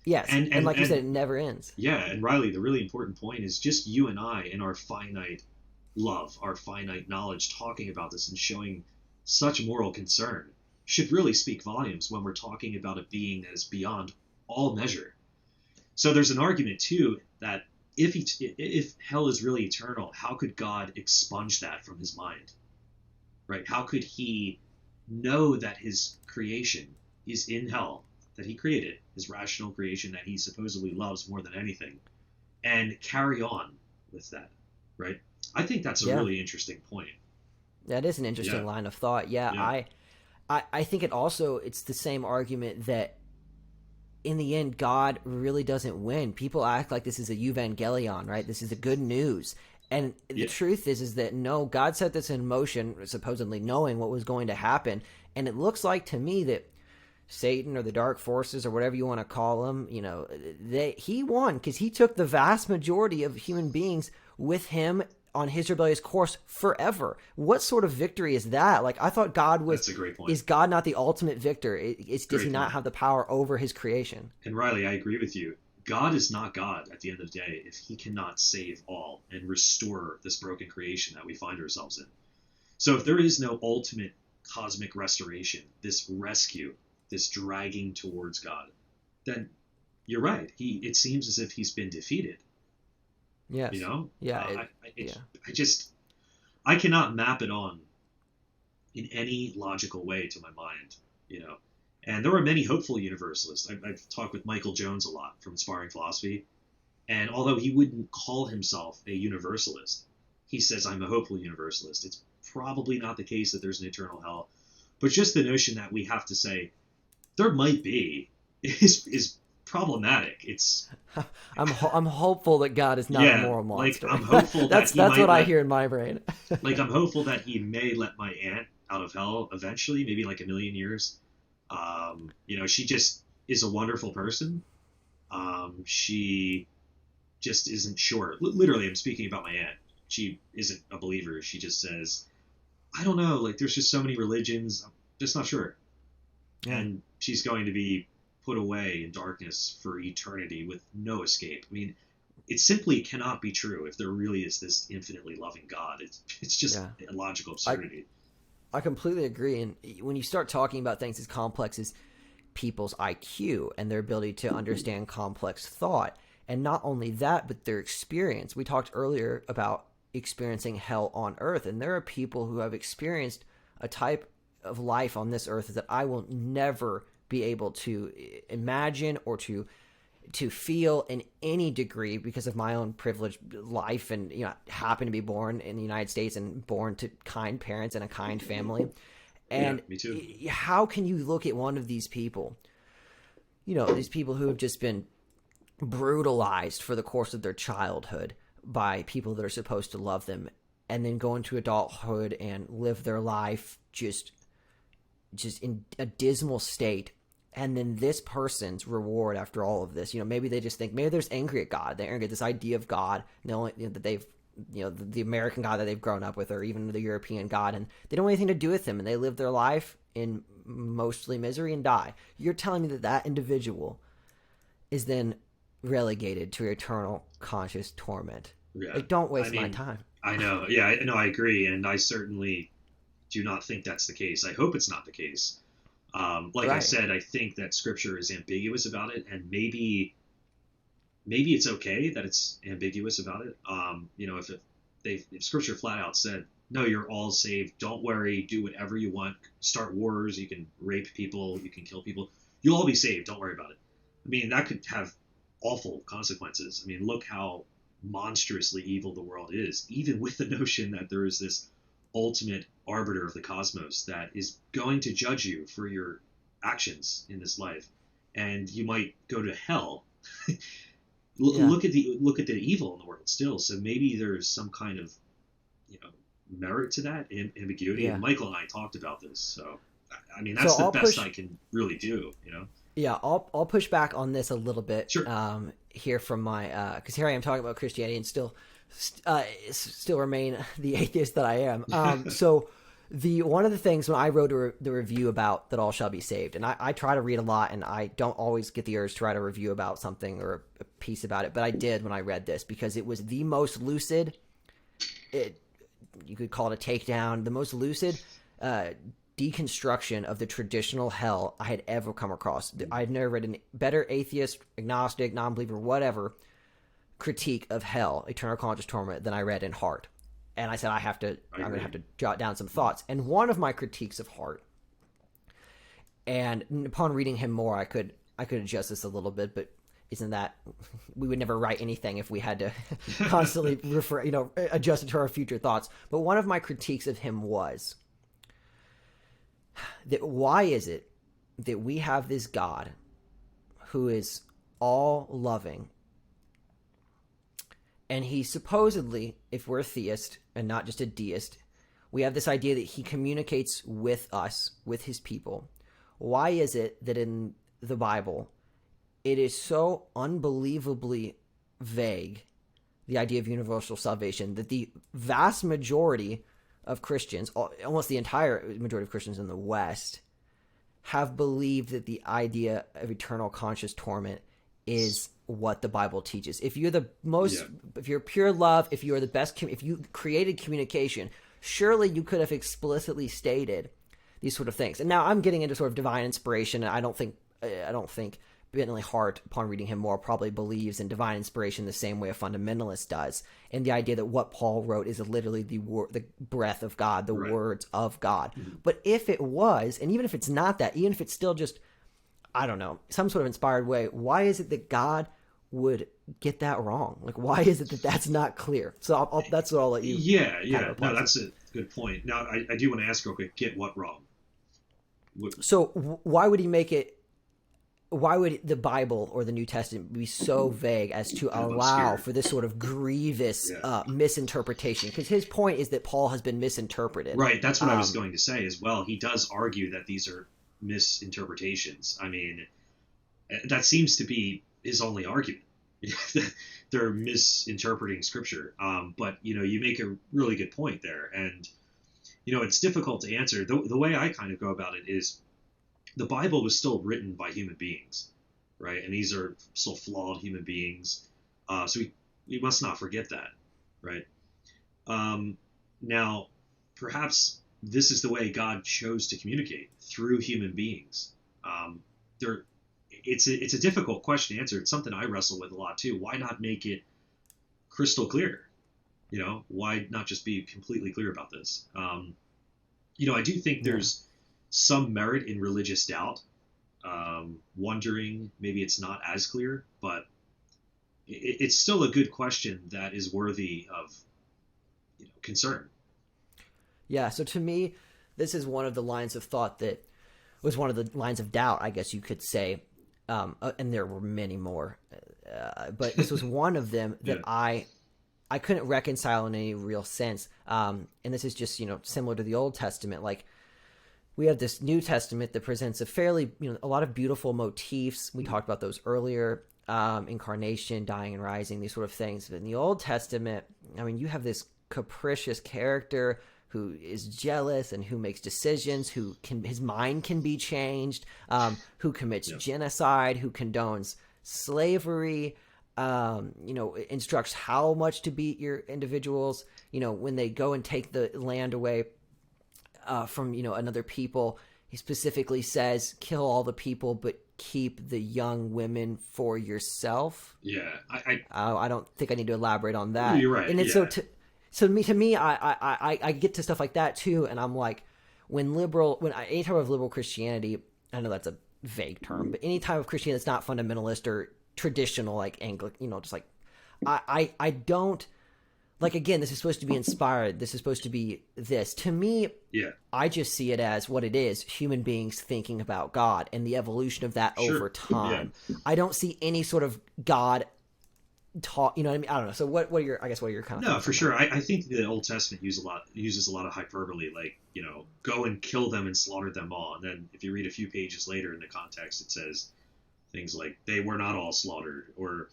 Yes, and like you said, it never ends. Yeah, and Riley, the really important point is just you and I in our finite love, our finite knowledge, talking about this and showing such moral concern should really speak volumes when we're talking about a being that is beyond all measure. So there's an argument too that if hell is really eternal, how could God expunge that from his mind? Right? How could he know that his creation is in hell, that he created, his rational creation that he supposedly loves more than anything, and carry on with that? Right? I think that's a really interesting point. That is an interesting line of thought. Yeah. I think it's the same argument that in the end, God really doesn't win. People act like this is a evangelion, right? This is the good news. And the truth is that no, God set this in motion, supposedly knowing what was going to happen. And it looks like to me that Satan or the dark forces or whatever you want to call them, he won because he took the vast majority of human beings with him on his rebellious course forever. What sort of victory is that? Like, I thought God was. That's a great point. Is God not the ultimate victor? Does he not have the power over his creation? And Riley, I agree with you. God is not God at the end of the day if he cannot save all and restore this broken creation that we find ourselves in. So if there is no ultimate cosmic restoration, this rescue, this dragging towards God, then you're right. It seems as if he's been defeated. Yes. Yeah. I cannot map it on in any logical way to my mind, And there are many hopeful universalists. I've talked with Michael Jones a lot from Inspiring Philosophy. And although he wouldn't call himself a universalist, he says, I'm a hopeful universalist. It's probably not the case that there's an eternal hell. But just the notion that we have to say, there might be, is problematic. I'm hopeful that God is not a moral monster. Like, I'm hopeful that's what I hear in my brain. Like, I'm hopeful that he may let my aunt out of hell eventually, maybe like 1,000,000 years. She just is a wonderful person. She just isn't sure. Literally, I'm speaking about my aunt. She isn't a believer. She just says, I don't know, like, there's just so many religions. I'm just not sure. Yeah. And she's going to be put away in darkness for eternity with no escape. I mean, it simply cannot be true if there really is this infinitely loving God. It's just a logical absurdity. I completely agree. And when you start talking about things as complex as people's IQ and their ability to understand complex thought, and not only that, but their experience. We talked earlier about experiencing hell on earth, and there are people who have experienced a type of life on this earth that I will never be able to imagine or to feel in any degree because of my own privileged life and happen to be born in the United States and born to kind parents and a kind family. And me too. How can you look at one of these people, these people who have just been brutalized for the course of their childhood by people that are supposed to love them, and then go into adulthood and live their life just in a dismal state. And then this person's reward after all of this, maybe they just think, maybe they're just angry at God. They're angry at this idea of God, that they've, the American God that they've grown up with, or even the European God, and they don't want anything to do with him, and they live their life in mostly misery and die. You're telling me that individual is then relegated to eternal conscious torment? Yeah. Like, don't waste my time. I know. Yeah, no, I agree. And I certainly do not think that's the case. I hope it's not the case. Like I said, I think that Scripture is ambiguous about it, and maybe it's okay that it's ambiguous about it. If Scripture flat out said, no, you're all saved, don't worry, do whatever you want, start wars, you can rape people, you can kill people, you'll all be saved, don't worry about it. I mean, that could have awful consequences. I mean, look how monstrously evil the world is, even with the notion that there is this ultimate arbiter of the cosmos that is going to judge you for your actions in this life, and you might go to hell. Look at the evil in the world still. So maybe there's some kind of merit to that ambiguity. And Michael and I talked about this, so I mean that's the best I can really do. Yeah, I'll push back on this a little bit. Sure. Here from my because here I am talking about Christianity and still remain the atheist that I am. So one of the things when I wrote the review about that all shall be saved, and I try to read a lot, and I don't always get the urge to write a review about something or a piece about it, but I did when I read this because it was the most lucid. You could call it a takedown, the most lucid deconstruction of the traditional hell I had ever come across. I had never read a better atheist, agnostic, non-believer, whatever critique of hell, eternal conscious torment, than I read in Hart. And I said, I'm going to have to jot down some thoughts. And one of my critiques of Hart, and upon reading him more, I could adjust this a little bit, but isn't that, we would never write anything if we had to constantly adjust it to our future thoughts. But one of my critiques of him was that why is it that we have this God who is all loving And he supposedly, if we're a theist and not just a deist, we have this idea that he communicates with us, with his people. Why is it that in the Bible it is so unbelievably vague, the idea of universal salvation, that the vast majority of Christians, almost the entire majority of Christians in the West, have believed that the idea of eternal conscious torment is what the Bible teaches? If you're if you're pure love, if you are the best, if you created communication, surely you could have explicitly stated these sort of things. And now I'm getting into sort of divine inspiration. And I don't think Bentley Hart, upon reading him more, probably believes in divine inspiration the same way a fundamentalist does, and the idea that what Paul wrote is literally the breath of God, the words of God. Mm-hmm. But if it was, and even if it's not that, even if it's still just, I don't know, some sort of inspired way, why is it that God would get that wrong? Like, why is it that that's not clear? So that's what I'll let you. Yeah. No, that's a good point. Now, I do want to ask real quick, get what wrong? So why would he make it? Why would the Bible or the New Testament be so vague as to allow for this sort of grievous misinterpretation? Because his point is that Paul has been misinterpreted. Right. That's what I was going to say as well. He does argue that these are misinterpretations. I mean, that seems to be his only argument. They're misinterpreting Scripture. But, you make a really good point there. And, it's difficult to answer. The way I kind of go about it is, the Bible was still written by human beings, right? And these are still flawed human beings. So we must not forget that, right? Now, perhaps this is the way God chose to communicate, through human beings. It's a difficult question to answer. It's something I wrestle with a lot too. Why not make it crystal clear? Why not just be completely clear about this? I do think there's some merit in religious doubt, wondering maybe it's not as clear, but it's still a good question that is worthy of concern. Yeah, so to me, this is one of the lines of thought that was one of the lines of doubt, I guess you could say, and there were many more, but this was one of them that I couldn't reconcile in any real sense, and this is just similar to the Old Testament. Like, we have this New Testament that presents a fairly, a lot of beautiful motifs. We talked about those earlier, incarnation, dying and rising, these sort of things. But in the Old Testament, I mean, you have this capricious character who is jealous and who makes decisions, his mind can be changed, who commits genocide, who condones slavery, instructs how much to beat your individuals, when they go and take the land away from another people. He specifically says, kill all the people but keep the young women for yourself. I don't think I need to elaborate on that. You're right. And it's so to me I get to stuff like that too, and I'm like, any type of liberal Christianity, I know that's a vague term, but any type of Christianity that's not fundamentalist or traditional, like Anglican, just like I don't. Like, again, this is supposed to be inspired. This is supposed to be this. To me, I just see it as what it is, human beings thinking about God and the evolution of that over time. Yeah. I don't see any sort of God talk, you know what I mean? I don't know. So what are your kind of... No, for sure. I think the Old Testament uses a lot of hyperbole, like, go and kill them and slaughter them all. And then if you read a few pages later in the context, it says things like, they were not all slaughtered, or...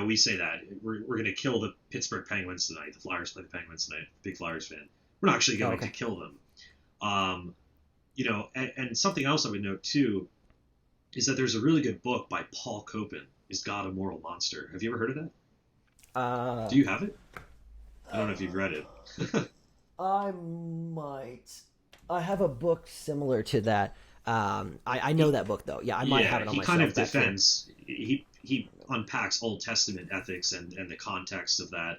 we say that we're going to kill the Pittsburgh Penguins tonight. The Flyers play the Penguins tonight. Big Flyers fan. We're not actually going to kill them. And something else I would note too is that there's a really good book by Paul Copan, Is God a Moral Monster? Have you ever heard of that? Do you have it? I don't know if you've read it. I might. I have a book similar to that. I know that book though. Yeah, I might have it on my shelf. He kind of defends. He unpacks Old Testament ethics and the context of that.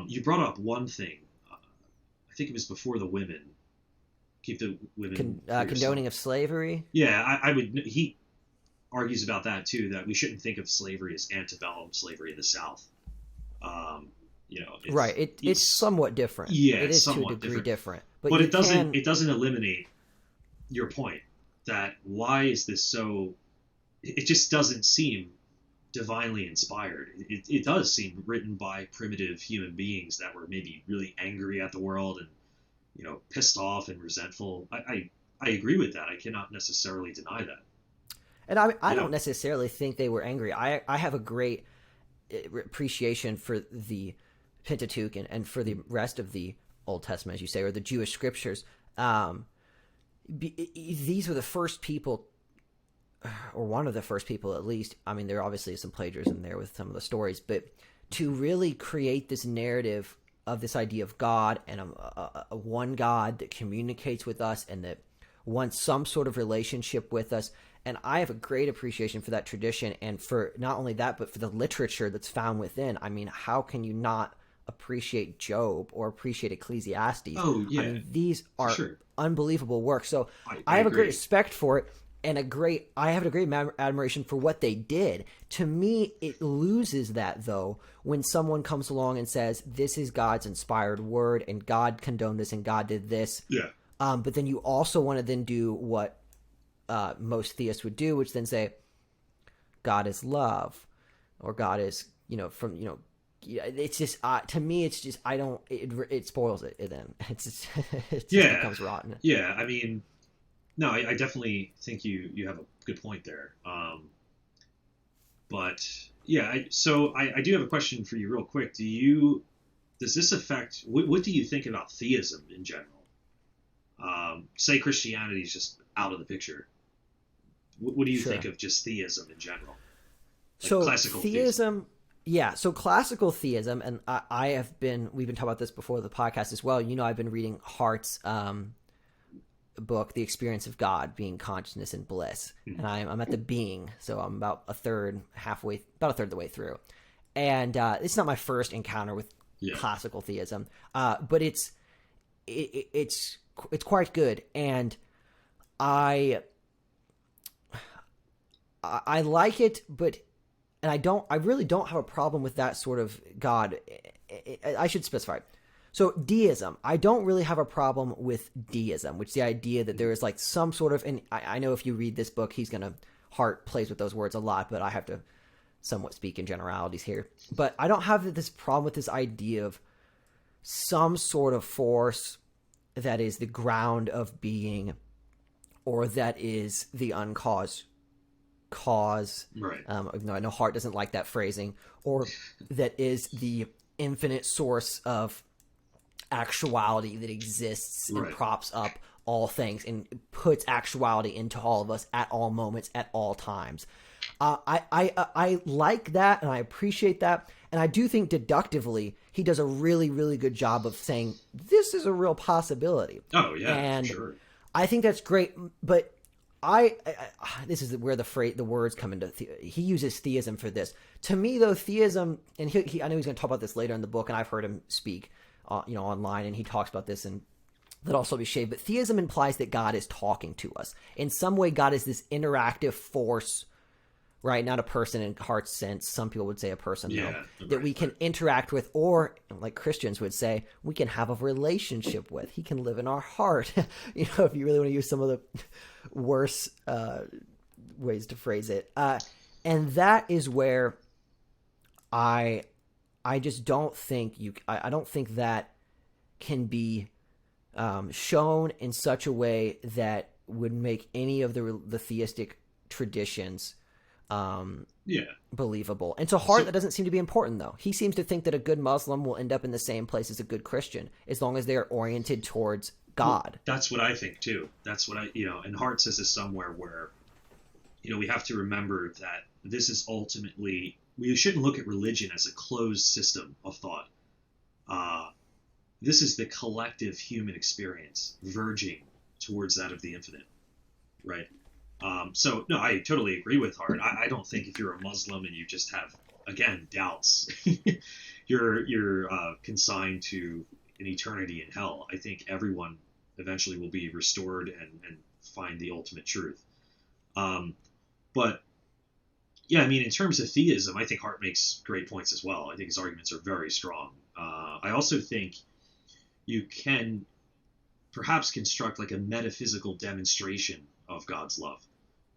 You brought up one thing. I think it was before the women. Keep the women condoning of slavery. Yeah, I would. He argues about that too. That we shouldn't think of slavery as antebellum slavery in the South. It's somewhat different. Yeah, it is to a degree different. But it doesn't eliminate your point that why is this so? It just doesn't seem divinely inspired. It does seem written by primitive human beings that were maybe really angry at the world and, pissed off and resentful. I agree with that. I cannot necessarily deny that. And I Yeah. don't necessarily think they were angry. I have a great appreciation for the Pentateuch and for the rest of the Old Testament, as you say, or the Jewish scriptures. These were the first people, or one of the first people at least. I mean, there obviously is some plagiarism there with some of the stories, but to really create this narrative of this idea of God and a one God that communicates with us and that wants some sort of relationship with us. And I have a great appreciation for that tradition and for not only that, but for the literature that's found within. I mean, how can you not appreciate Job or appreciate Ecclesiastes? Oh, yeah. I mean, these are Sure. unbelievable works. So I have a great agree. respect for it and I have a great admiration for what they did. To me, it loses that though when someone comes along and says, this is God's inspired word and God condoned this and God did this. Yeah. But then you also want to then do what most theists would do, which then say God is love, or God is, it's just to me, it's just it spoils it. Then it just becomes rotten. Yeah. I mean, no, I definitely think you have a good point there. But yeah, so I do have a question for you real quick. Does this affect, what do you think about theism in general? Say Christianity is just out of the picture. What do you think of just theism in general? Like so classical theism. Yeah, so classical theism, and we've been talking about this before the podcast as well. I've been reading Hart's book, The Experience of God, Being, Consciousness, and Bliss. Mm-hmm. And I'm at the being, so I'm about a third of the way through. And it's not my first encounter with classical theism, but it's quite good, and I like it, and I really don't have a problem with that sort of God. I should specify. So deism, I don't really have a problem with deism, which is the idea that there is like some sort of, and I know if you read this book, Hart plays with those words a lot, but I have to somewhat speak in generalities here. But I don't have this problem with this idea of some sort of force that is the ground of being, or that is the uncaused cause. Right. No, I know Hart doesn't like that phrasing, or that is the infinite source of actuality that exists and props up all things and puts actuality into all of us at all moments, at all times. I like that, and I appreciate that, and I do think deductively he does a really, really good job of saying this is a real possibility. Oh yeah, and sure. I think that's great, but this is where the words come into. He uses theism for this. To me, though, theism, and I know he's going to talk about this later in the book, and I've heard him speak, online, and he talks about this, and that also be shade. But theism implies that God is talking to us in some way. God is this interactive force, right? Not a person in Hart's sense. Some people would say a person, that we can interact with, or like Christians would say, we can have a relationship with. He can live in our heart. If you really want to use some of the worse ways to phrase it. And that is where I just don't think I don't think that can be shown in such a way that would make any of the theistic traditions believable. And to Hart, that doesn't seem to be important, though. He seems to think that a good Muslim will end up in the same place as a good Christian, as long as they are oriented towards God. Well, that's what I think too. That's what and Hart says this somewhere where, we have to remember that this is ultimately, we shouldn't look at religion as a closed system of thought. This is the collective human experience verging towards that of the infinite, right? So no, I totally agree with Hart. I don't think if you're a Muslim and you just have, again, doubts, you're consigned to an eternity in hell. I think everyone eventually will be restored and find the ultimate truth. But yeah, I mean, in terms of theism, I think Hart makes great points as well. I think his arguments are very strong. I also think you can perhaps construct like a metaphysical demonstration of God's love,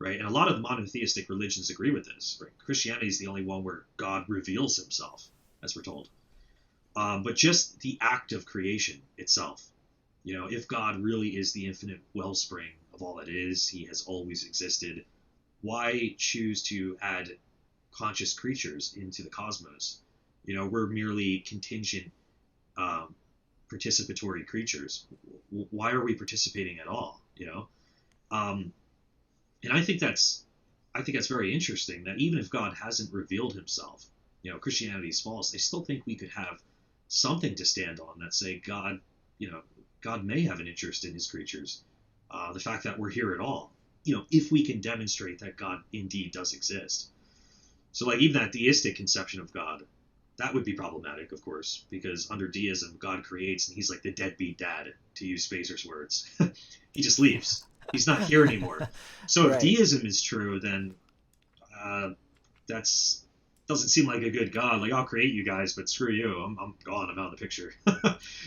right? And a lot of monotheistic religions agree with this, right? Christianity is the only one where God reveals himself, as we're told. But just the act of creation itself, if God really is the infinite wellspring of all that is, he has always existed, why choose to add conscious creatures into the cosmos? We're merely contingent, participatory creatures. Why are we participating at all? And I think that's very interesting, that even if God hasn't revealed himself, Christianity is false, I still think we could have something to stand on that say God may have an interest in his creatures. The fact that we're here at all, if we can demonstrate that God indeed does exist. So like even that deistic conception of God, that would be problematic, of course, because under deism, God creates and he's like the deadbeat dad, to use Spacer's words. He just leaves. He's not here anymore. So if deism is true, then that's doesn't seem like a good God. Like, I'll create you guys, but screw you. I'm gone. I'm out of the picture.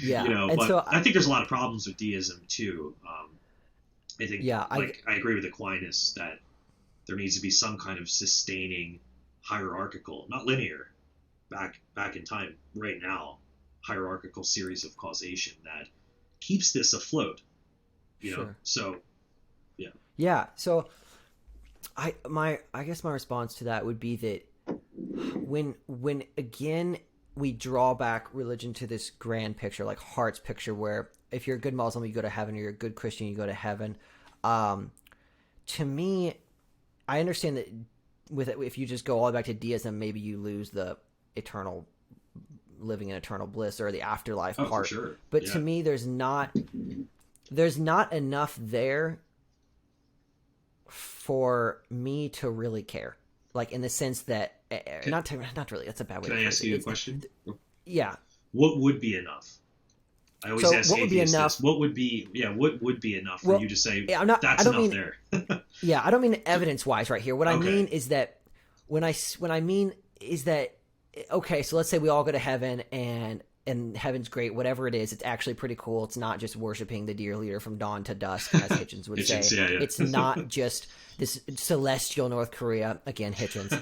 Yeah. But so, I think there's a lot of problems with deism too. I think, I agree with Aquinas that there needs to be some kind of sustaining, hierarchical, not linear, back in time, right now, hierarchical series of causation that keeps this afloat. So yeah. So I guess my response to that would be that when again we draw back religion to this grand picture, like Hart's picture, where if you're a good Muslim you go to heaven, or you're a good Christian you go to heaven. To me, I understand that if you just go all the way back to deism, maybe you lose the eternal living in eternal bliss or the afterlife part. For sure. But to me, there's not enough there for me to really care. Like, in the sense that not really. That's a bad way. Can I ask you a question? Yeah. What would be enough? I always ask what would be enough? What would be enough for you to say that's enough there? Yeah, I don't mean evidence-wise right here. What I mean is that when I mean is that, okay, so let's say we all go to heaven and heaven's great, whatever it is, it's actually pretty cool. It's not just worshiping the dear leader from dawn to dusk, as Hitchens would say. Yeah. It's not just this celestial North Korea. Again, Hitchens.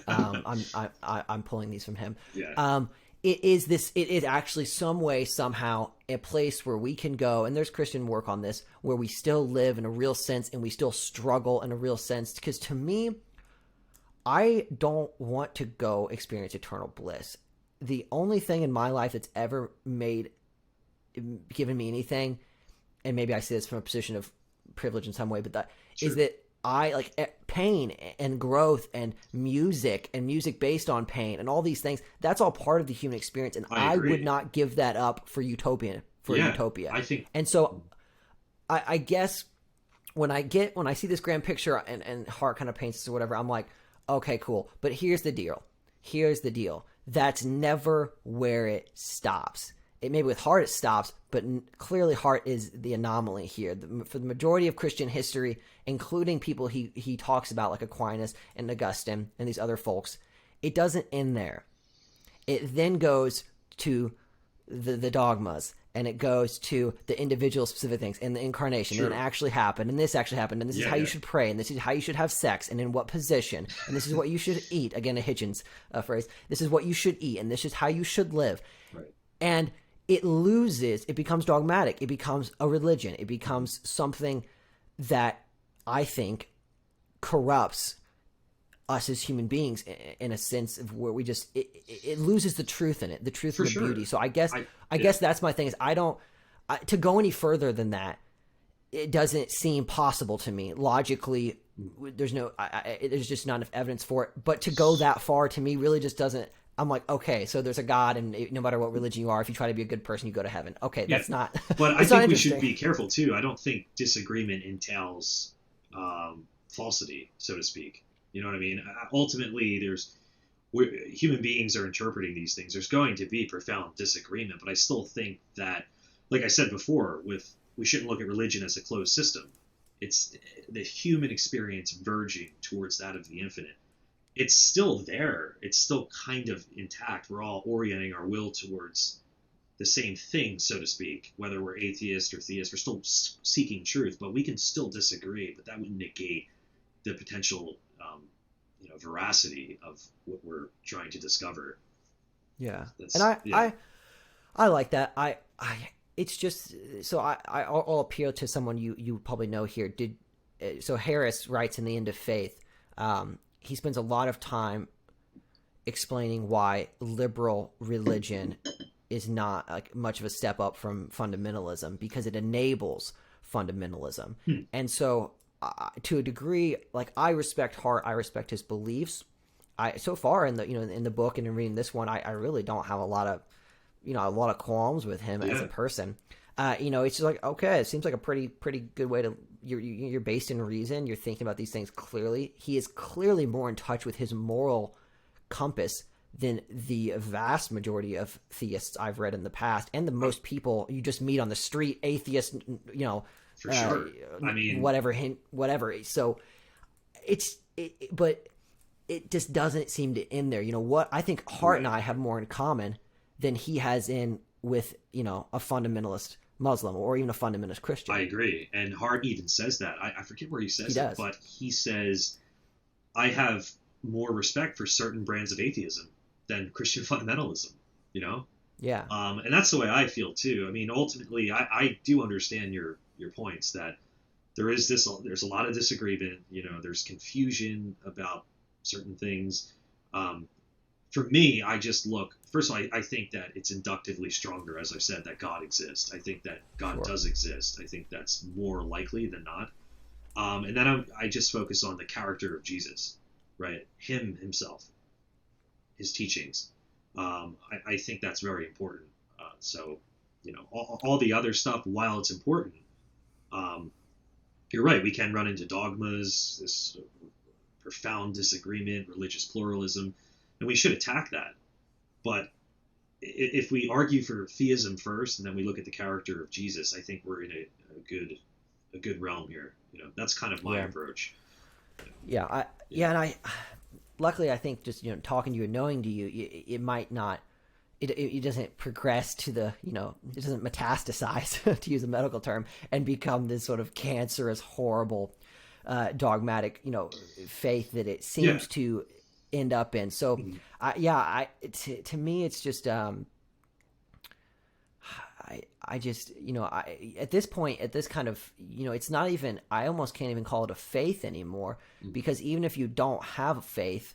I'm pulling these from him. Yeah. It is actually some way, somehow, a place where we can go, and there's Christian work on this, where we still live in a real sense and we still struggle in a real sense. Because to me, I don't want to go experience eternal bliss. The only thing in my life that's ever given me anything, and maybe I say this from a position of privilege in some way, but is that I like pain and growth and music based on pain and all these things. That's all part of the human experience, and I would not give that up for utopia. Utopia, I think. And so, I guess when I see this grand picture and Hart kind of paints this or whatever, I'm like, okay, cool. But here's the deal. That's never where it stops. It maybe with Hart it stops, but clearly Hart is the anomaly here. For the majority of Christian history, including people he talks about like Aquinas and Augustine and these other folks, it doesn't end there. It then goes to the dogmas, and it goes to the individual specific things and the incarnation. Sure. And it actually happened, and this actually happened, and this is how you should pray, and this is how you should have sex, and in what position, and this is what you should eat. Again, a Hitchens phrase. This is what you should eat, and this is how you should live. Right. And it becomes dogmatic. It becomes a religion. It becomes something that I think corrupts us as human beings in a sense of where we just it loses the truth in it, the truth and the beauty. So I guess that's my thing, is to go any further than that, it doesn't seem possible to me logically. There's just not enough evidence for it. But to go that far, to me, really just doesn't. I'm like, okay, so there's a God, and no matter what religion you are, if you try to be a good person, you go to heaven. Okay, that's not. But I think we should be careful too. I don't think disagreement entails falsity, so to speak. You know what I mean? Ultimately, human beings are interpreting these things. There's going to be profound disagreement, but I still think that, like I said before, we shouldn't look at religion as a closed system. It's the human experience verging towards that of the infinite. It's still there. It's still kind of intact. We're all orienting our will towards the same thing, so to speak. Whether we're atheist or theist, we're still seeking truth, but we can still disagree. But that would negate the potential veracity of what we're trying to discover. Yeah. That's, And I like that. It's just, so I'll appeal to someone you probably know here. So Harris writes in The End of Faith, he spends a lot of time explaining why liberal religion is not like much of a step up from fundamentalism, because it enables fundamentalism. And so to a degree, like, I respect Hart, I respect his beliefs. So far in the book and in reading this one, I really don't have a lot of qualms with him as a person. It's just like, okay, it seems like a pretty good way to, you're based in reason. You're thinking about these things clearly. He is clearly more in touch with his moral compass than the vast majority of theists I've read in the past, and the most people you just meet on the street, atheists, for sure. I mean, whatever. So but it just doesn't seem to end there. What I think Hart and I have more in common than he has with a fundamentalist Muslim or even a fundamentalist Christian. I agree. And Hart even says that. I forget where he says it, but he says, I have more respect for certain brands of atheism than Christian fundamentalism, Yeah. And that's the way I feel too. I mean, ultimately, I do understand your points that there's a lot of disagreement, there's confusion about certain things. For me, I just look, first of all, I think that it's inductively stronger, as I said, that God exists. I think that God does exist. I think that's more likely than not. And then I just focus on the character of Jesus, right? Himself, his teachings. I think that's very important. So, all the other stuff, while it's important, you're right, we can run into dogmas, this profound disagreement, religious pluralism, and we should attack that. But if we argue for theism first and then we look at the character of Jesus, I think we're in a good realm here. That's kind of my approach. Yeah, and I luckily I think just talking to you and knowing to you, it might not. It doesn't progress to it doesn't metastasize, to use a medical term, and become this sort of cancerous, horrible, dogmatic, faith that it seems to end up in. So, to me, it's just, I just, at this point, at this kind of, it's not even, I almost can't even call it a faith anymore, because even if you don't have faith,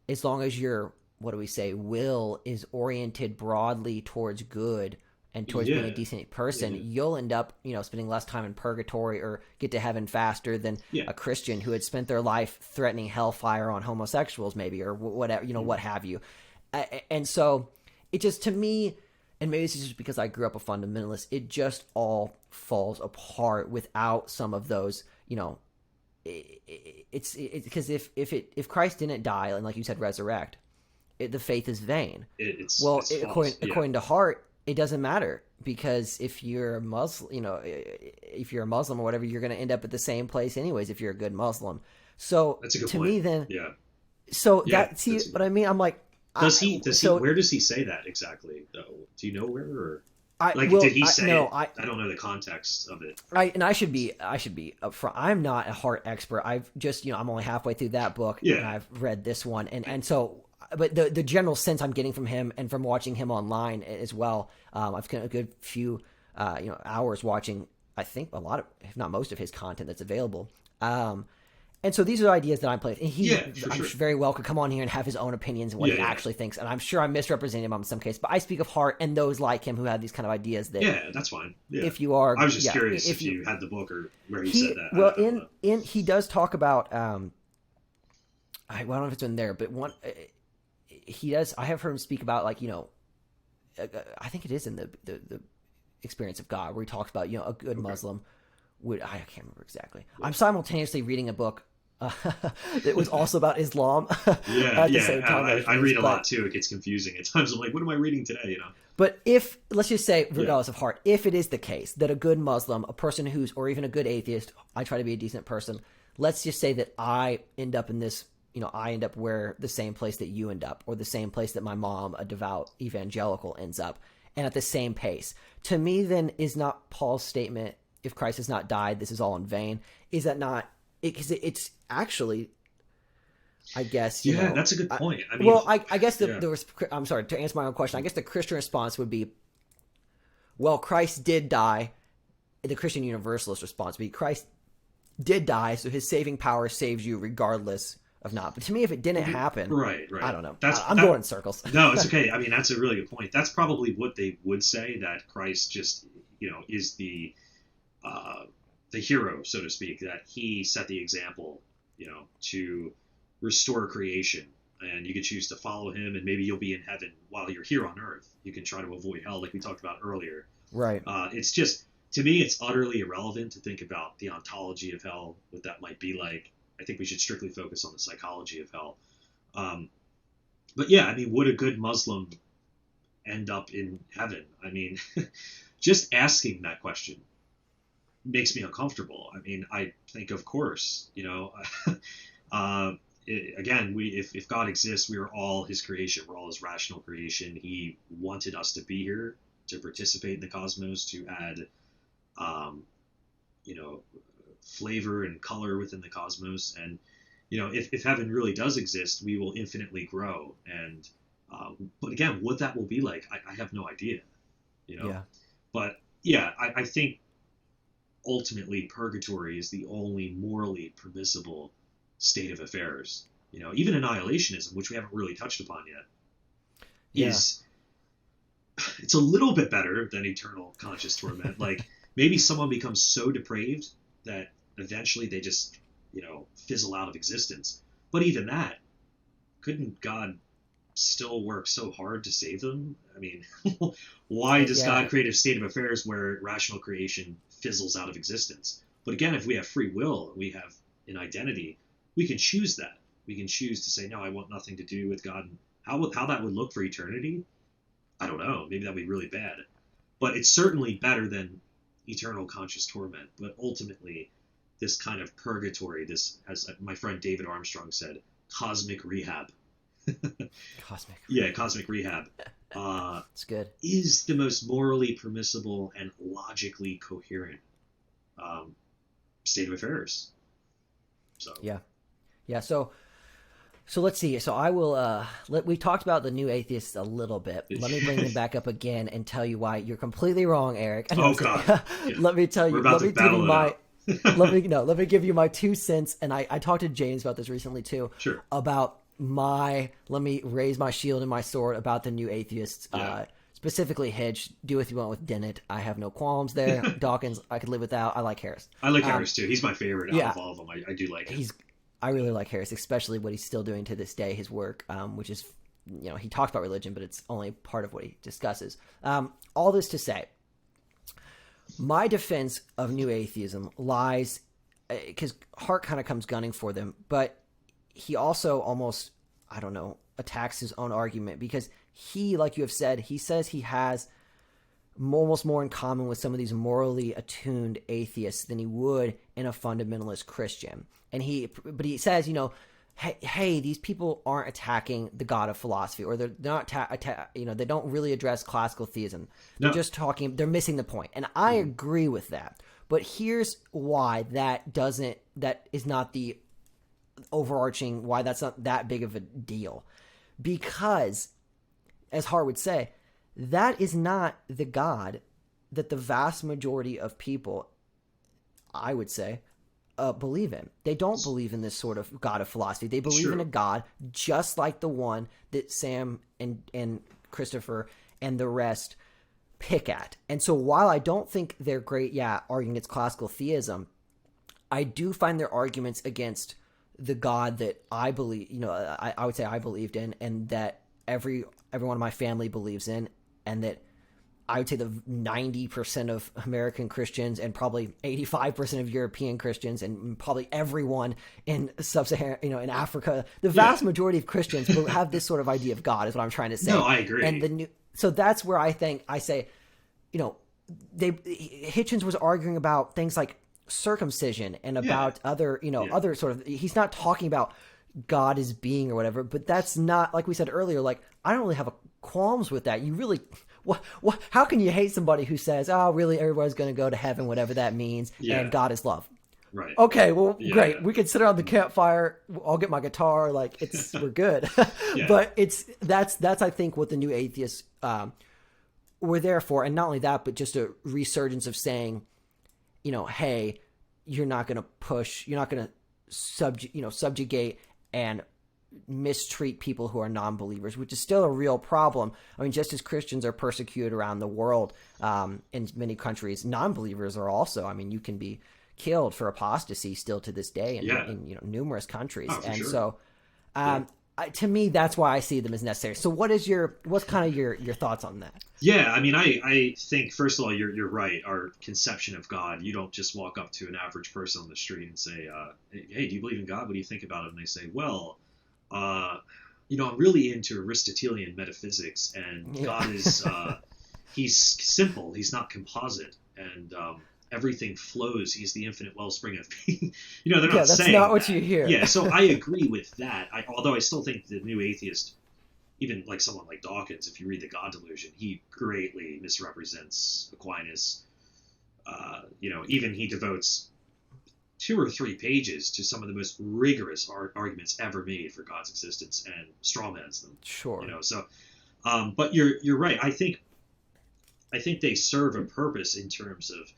as long as your, what do we say, will is oriented broadly towards good and towards being a decent person, you'll end up, spending less time in purgatory or get to heaven faster than a Christian who had spent their life threatening hellfire on homosexuals, maybe, or whatever, what have you. And so it just, to me, and maybe this is just because I grew up a fundamentalist, it just all falls apart without some of those, it's because if Christ didn't die and, like you said, resurrect, the faith is vain. According to Hart, it doesn't matter, because if you're a Muslim, if you're a Muslim or whatever, you're going to end up at the same place anyways if you're a good Muslim. So that's a good to point. me, then, but I mean, I'm like, where does he say that exactly though? Do you know where? Or did he say it? I don't know the context of it. I should be upfront. I'm not a Hart expert. I've just, I'm only halfway through that book, and I've read this one, and so. But the general sense I'm getting from him and from watching him online as well, I've spent a good few hours watching, I think, a lot of, if not most of his content that's available. And so these are ideas that I'm playing. And I'm very well could come on here and have his own opinions and what he actually thinks. And I'm sure I'm misrepresenting him in some case. But I speak of Hart and those like him who have these kind of ideas. That that's fine. Yeah. If you are, I was just curious if you had the book or where he said that. Well, he does talk about. I don't know if it's in there, but one. He does. I have heard him speak about, like, I think it is in the Experience of God, where he talks about, a good Muslim would. I can't remember exactly. Yeah. I'm simultaneously reading a book that was also about Islam. At the same time, I read a lot too. It gets confusing at times. I'm like, what am I reading today? But let's just say, regardless of Hart, if it is the case that a good Muslim, a person or even a good atheist, I try to be a decent person. Let's just say that I end up in this. I end up where the same place that you end up, or the same place that my mom, a devout evangelical, ends up, and at the same pace. To me, then, is not Paul's statement, if Christ has not died, this is all in vain. Is it's actually, I guess, yeah, that's a good point. I mean, well, I guess I'm sorry, to answer my own question, I guess the Christian response would be, well, Christ did die. The Christian Universalist response would be, Christ did die, so his saving power saves you regardless of not. But to me, if it didn't happen, right, I don't know. I'm going in circles. No, it's okay. I mean, that's a really good point. That's probably what they would say, that Christ just, is the hero, so to speak, that he set the example, to restore creation. And you can choose to follow him, and maybe you'll be in heaven while you're here on earth. You can try to avoid hell, like we talked about earlier. Right. It's just, to me, it's utterly irrelevant to think about the ontology of hell, what that might be like. I think we should strictly focus on the psychology of hell. But yeah, I mean, would a good Muslim end up in heaven? I mean, just asking that question makes me uncomfortable. I mean, I think, of course, again, if God exists, we are all his creation. We're all his rational creation. He wanted us to be here, to participate in the cosmos, to add, flavor and color within the cosmos. And, if heaven really does exist, we will infinitely grow. And, but again, what that will be like, I have no idea, Yeah. But yeah, I think ultimately purgatory is the only morally permissible state of affairs. Even annihilationism, which we haven't really touched upon yet, it's a little bit better than eternal conscious torment. Like, maybe someone becomes so depraved that eventually they just, fizzle out of existence. But even that, couldn't God still work so hard to save them? I mean, why does God create a state of affairs where rational creation fizzles out of existence? But again, if we have free will, we have an identity, we can choose that. We can choose to say, no, I want nothing to do with God. How that would look for eternity, I don't know. Maybe that would be really bad. But it's certainly better than eternal conscious torment. But ultimately, this kind of purgatory, this, as my friend David Armstrong said, cosmic rehab. Cosmic rehab. It's good. Is the most morally permissible and logically coherent state of affairs. So yeah. So let's see. So I will. We talked about the new atheists a little bit. Let me bring them back up again and tell you why you're completely wrong, Eric. Oh God! Let me tell you. Let me give you my 2 cents. And I talked to James about this recently too. Sure. About let me raise my shield and my sword about the new atheists. Yeah. Specifically Hedge, do what you want with Dennett. I have no qualms there. Dawkins, I could live without. I like Harris. I like Harris too. He's my favorite out of all of them. I do like him. I really like Harris, especially what he's still doing to this day, his work, which is, he talks about religion, but it's only part of what he discusses. All this to say, my defense of new atheism lies, because Hart kind of comes gunning for them, but he also almost, attacks his own argument, because he, like you have said, he says he has almost more in common with some of these morally attuned atheists than he would in a fundamentalist Christian. But he says, hey, these people aren't attacking the God of philosophy, or they're not, they don't really address classical theism. They're just talking, they're missing the point. And I agree with that. But here's why that is not the overarching, why that's not that big of a deal. Because, as Hart would say, that is not the God that the vast majority of people, I would say, believe in. They don't believe in this sort of God of philosophy. They believe in a God just like the one that Sam and Christopher and the rest pick at. And so while I don't think they're great, arguing against classical theism, I do find their arguments against the God that I believe, I would say I believed in, and that everyone in my family believes in, and that I would say the 90% of American Christians and probably 85% of European Christians and probably everyone in sub-Saharan, in Africa, the vast majority of Christians will have this sort of idea of God, is what I'm trying to say. No, I agree. And so that's where I say, Hitchens was arguing about things like circumcision and about other sort of, he's not talking about God as being or whatever, but that's not, like we said earlier, like, I don't really have qualms with that. You really, how can you hate somebody who says, oh, really, everybody's going to go to heaven, whatever that means, and God is love? Right. Okay, well, Yeah, great. yeah. We can sit around the campfire. I'll get my guitar. Like we're good. Yeah. But that's I think what the new atheists were there for, and not only that, but just a resurgence of saying, hey, you're not going to subjugate and mistreat people who are non-believers, which is still a real problem. I mean, just as Christians are persecuted around the world, in many countries, non-believers are also. I mean, you can be killed for apostasy still to this day in numerous countries. Oh, for and sure. so to me, that's why I see them as necessary. So what's kind of your thoughts on that? Yeah, I mean, I think, first of all, you're right. Our conception of God, you don't just walk up to an average person on the street and say, hey, do you believe in God? What do you think about it? And they say, well, I'm really into Aristotelian metaphysics, and God is, he's simple. He's not composite. And everything flows. He's the infinite wellspring of being. They're not that's saying not what that. you hear. Yeah, so I agree with that. Although I still think the new atheist, even like someone like Dawkins, if you read The God Delusion, he greatly misrepresents Aquinas. Even he devotes 2 or 3 pages to some of the most rigorous arguments ever made for God's existence and strawmans them. Sure. But you're right. I think they serve a purpose in terms of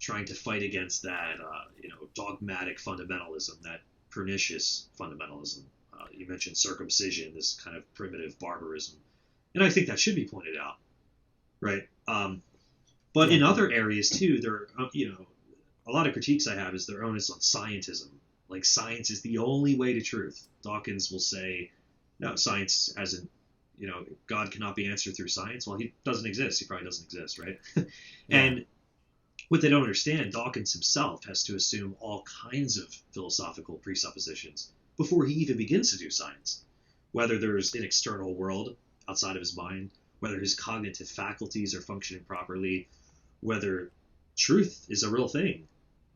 trying to fight against that, dogmatic fundamentalism, that pernicious fundamentalism. You mentioned circumcision, this kind of primitive barbarism, and I think that should be pointed out, right? But in other areas too, there, a lot of critiques I have is their onus on scientism. Like, science is the only way to truth. Dawkins will say, no, science hasn't. God cannot be answered through science. Well, he doesn't exist. He probably doesn't exist, right? And what they don't understand, Dawkins himself has to assume all kinds of philosophical presuppositions before he even begins to do science. Whether there's an external world outside of his mind, whether his cognitive faculties are functioning properly, whether truth is a real thing,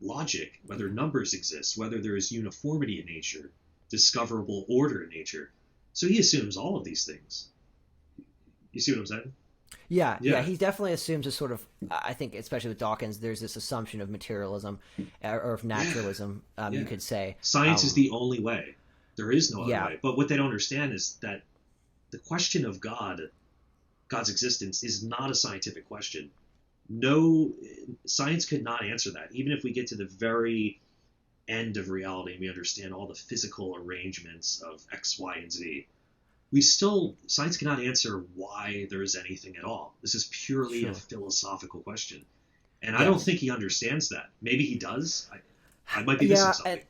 logic, whether numbers exist, whether there is uniformity in nature, discoverable order in nature. So he assumes all of these things. You see what I'm saying? Yeah, he definitely assumes a sort of, I think, especially with Dawkins, there's this assumption of materialism or of naturalism, you could say. Science is the only way. There is no other way. But what they don't understand is that the question of God's existence, is not a scientific question. No, science could not answer that. Even if we get to the very end of reality and we understand all the physical arrangements of X, Y, and Z, science cannot answer why there is anything at all. This is purely a philosophical question. And I don't think he understands that. Maybe he does. I might be missing something.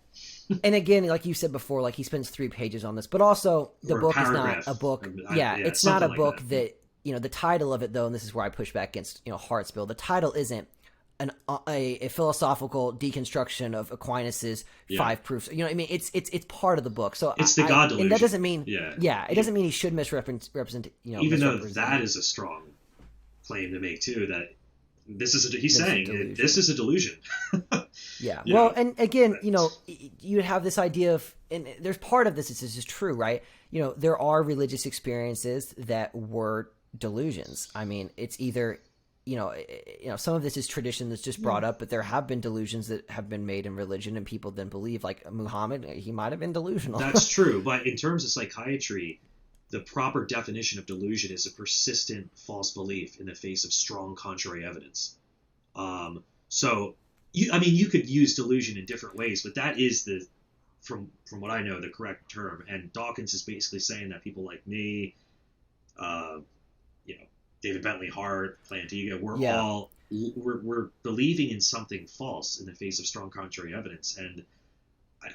And again, like you said before, like he spends 3 pages on this, but also the book is not a book. It's not a book that the title of it, though, and this is where I push back against, Hart's bill. The title isn't a philosophical deconstruction of Aquinas's 5 proofs. I mean, it's part of the book. So it's the God Delusion. And that doesn't mean, it doesn't mean he should misrepresent. Even though that is a strong claim to make too, that this is this is a delusion. Well, and again, you have this idea of, and there's part of this is true, right? There are religious experiences that were delusions. I mean, it's either some of this is tradition that's just brought up, but there have been delusions that have been made in religion and people then believe, like Muhammad, he might have been delusional. That's true. But in terms of psychiatry, the proper definition of delusion is a persistent false belief in the face of strong contrary evidence. So you could use delusion in different ways, but that is from what I know, the correct term. And Dawkins is basically saying that people like me, David Bentley Hart, Plantinga, we're believing in something false in the face of strong contrary evidence. And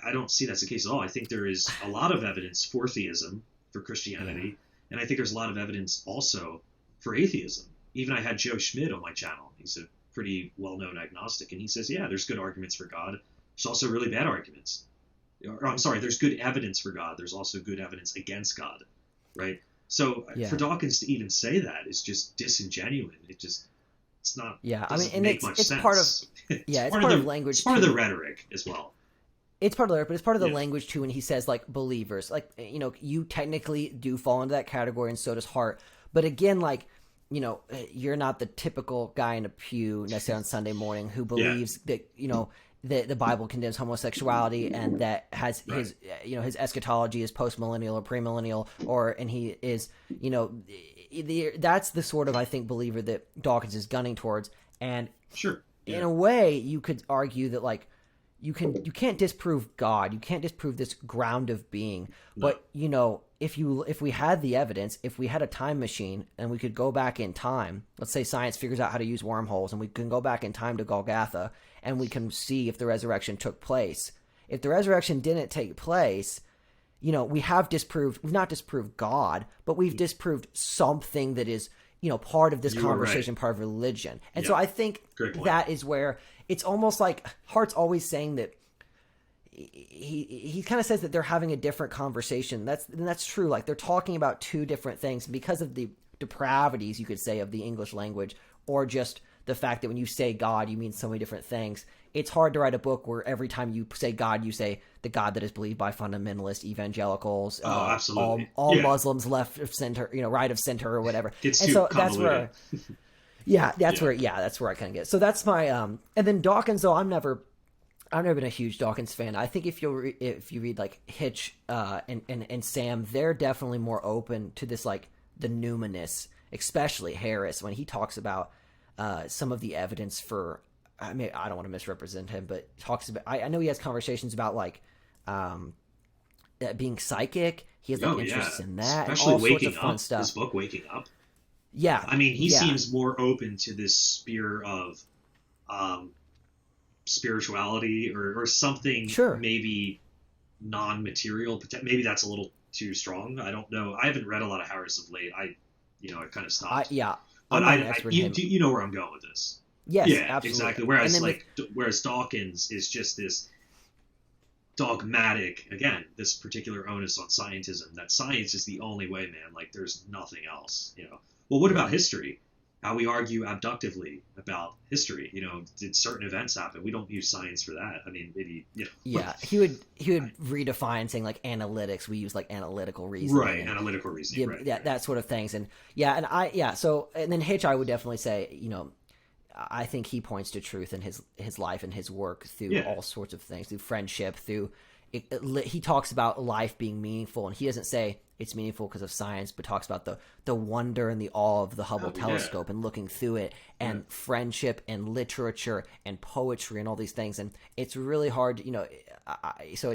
I don't see that's the case at all. I think there is a lot of evidence for theism, for Christianity, and I think there's a lot of evidence also for atheism. Even I had Joe Schmidt on my channel. He's a pretty well-known agnostic, and he says, there's good arguments for God. There's also really bad arguments. Or, I'm sorry, there's good evidence for God. There's also good evidence against God, right? So for Dawkins to even say that is just disingenuous. It's not. Yeah, I mean, and it's sense. Part of it's part of language. It's part of the rhetoric as well. It's part of the rhetoric, but it's part of the language too. When he says like believers, like you technically do fall into that category, and so does Hart. But again, like you're not the typical guy in a pew necessarily on Sunday morning who believes that the Bible condemns homosexuality, and that has his his eschatology is postmillennial or premillennial, and he is that's the sort of, I think, believer that Dawkins is gunning towards. And sure, in a way, you could argue that like you can't disprove God, you can't disprove this ground of being, but if we had the evidence, if we had a time machine and we could go back in time, let's say science figures out how to use wormholes and we can go back in time to Golgotha and we can see if the resurrection took place. If the resurrection didn't take place, we've not disproved God, but we've disproved something that is, part of this conversation, part of religion. And so I think that is where it's almost like Hart's always saying that he kind of says that they're having a different conversation. That's true. Like, they're talking about two different things because of the depravities, you could say, of the English language, or just the fact that when you say God, you mean so many different things. It's hard to write a book where every time you say God, you say the God that is believed by fundamentalist evangelicals, absolutely, all Muslims, left of center, right of center, or whatever. It's and too so convoluted. that's where I kind of get. So that's my and then Dawkins, though I've never been a huge Dawkins fan. I think if you read like Hitch and Sam, they're definitely more open to this, like the numinous, especially Harris when he talks about some of the evidence for. I mean, I don't want to misrepresent him, but talks about. I know he has conversations about like being psychic. He has like interests in that, especially all waking sorts of fun up. stuff. His book, Waking Up. Yeah, I mean, he seems more open to this sphere of spirituality or something, maybe non-material. Maybe that's a little too strong. I don't know. I haven't read a lot of Harris of late. I kind of stopped. But you know where I'm going with this. Yes, yeah, absolutely. Exactly. Whereas Dawkins is just this dogmatic, again, this particular onus on scientism, that science is the only way, man. Like, there's nothing else, Well, what about history? How we argue abductively about history, did certain events happen? We don't use science for that. I mean, maybe, Yeah, he would redefine saying like analytics. We use like analytical reasoning. Right, analytical reasoning. That sort of things. And and then Hitch, I would definitely say, I think he points to truth in his life and his work through all sorts of things, through friendship, he talks about life being meaningful, and he doesn't say it's meaningful because of science, but talks about the wonder and the awe of the Hubble telescope and looking through it, and friendship and literature and poetry and all these things. And it's really hard, so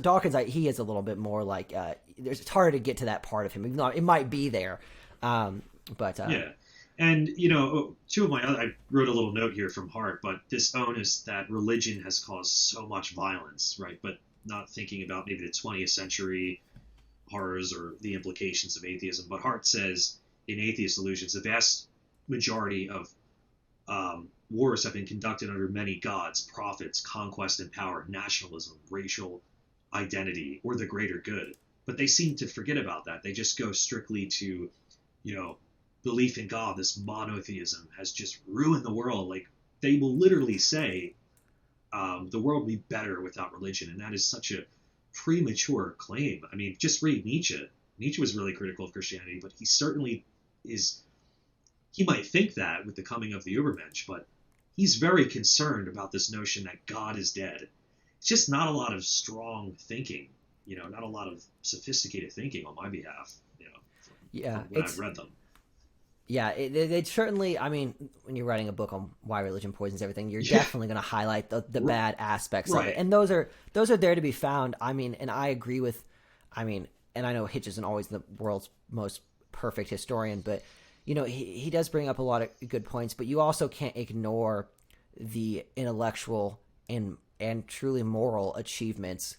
Dawkins, he is a little bit more like, it's harder to get to that part of him, even though it might be there. And, two of my other, I wrote a little note here from Hart, but this onus that religion has caused so much violence, right? But not thinking about maybe the 20th century horrors or the implications of atheism. But Hart says in Atheist Illusions, the vast majority of wars have been conducted under many gods, prophets, conquest and power, nationalism, racial identity, or the greater good. But they seem to forget about that. They just go strictly to, belief in God. This monotheism has just ruined the world. Like, they will literally say the world would be better without religion, and that is such a premature claim. I mean, just read Nietzsche. Nietzsche was really critical of Christianity, but he certainly is. He might think that with the coming of the Übermensch, but he's very concerned about this notion that God is dead. It's just not a lot of strong thinking, not a lot of sophisticated thinking on my behalf, when I've read them. Yeah, it certainly, I mean, when you're writing a book on why religion poisons everything, you're definitely going to highlight the bad aspects of it. And those are there to be found. I mean, and I agree with, and I know Hitch isn't always the world's most perfect historian, but, he does bring up a lot of good points, but you also can't ignore the intellectual and truly moral achievements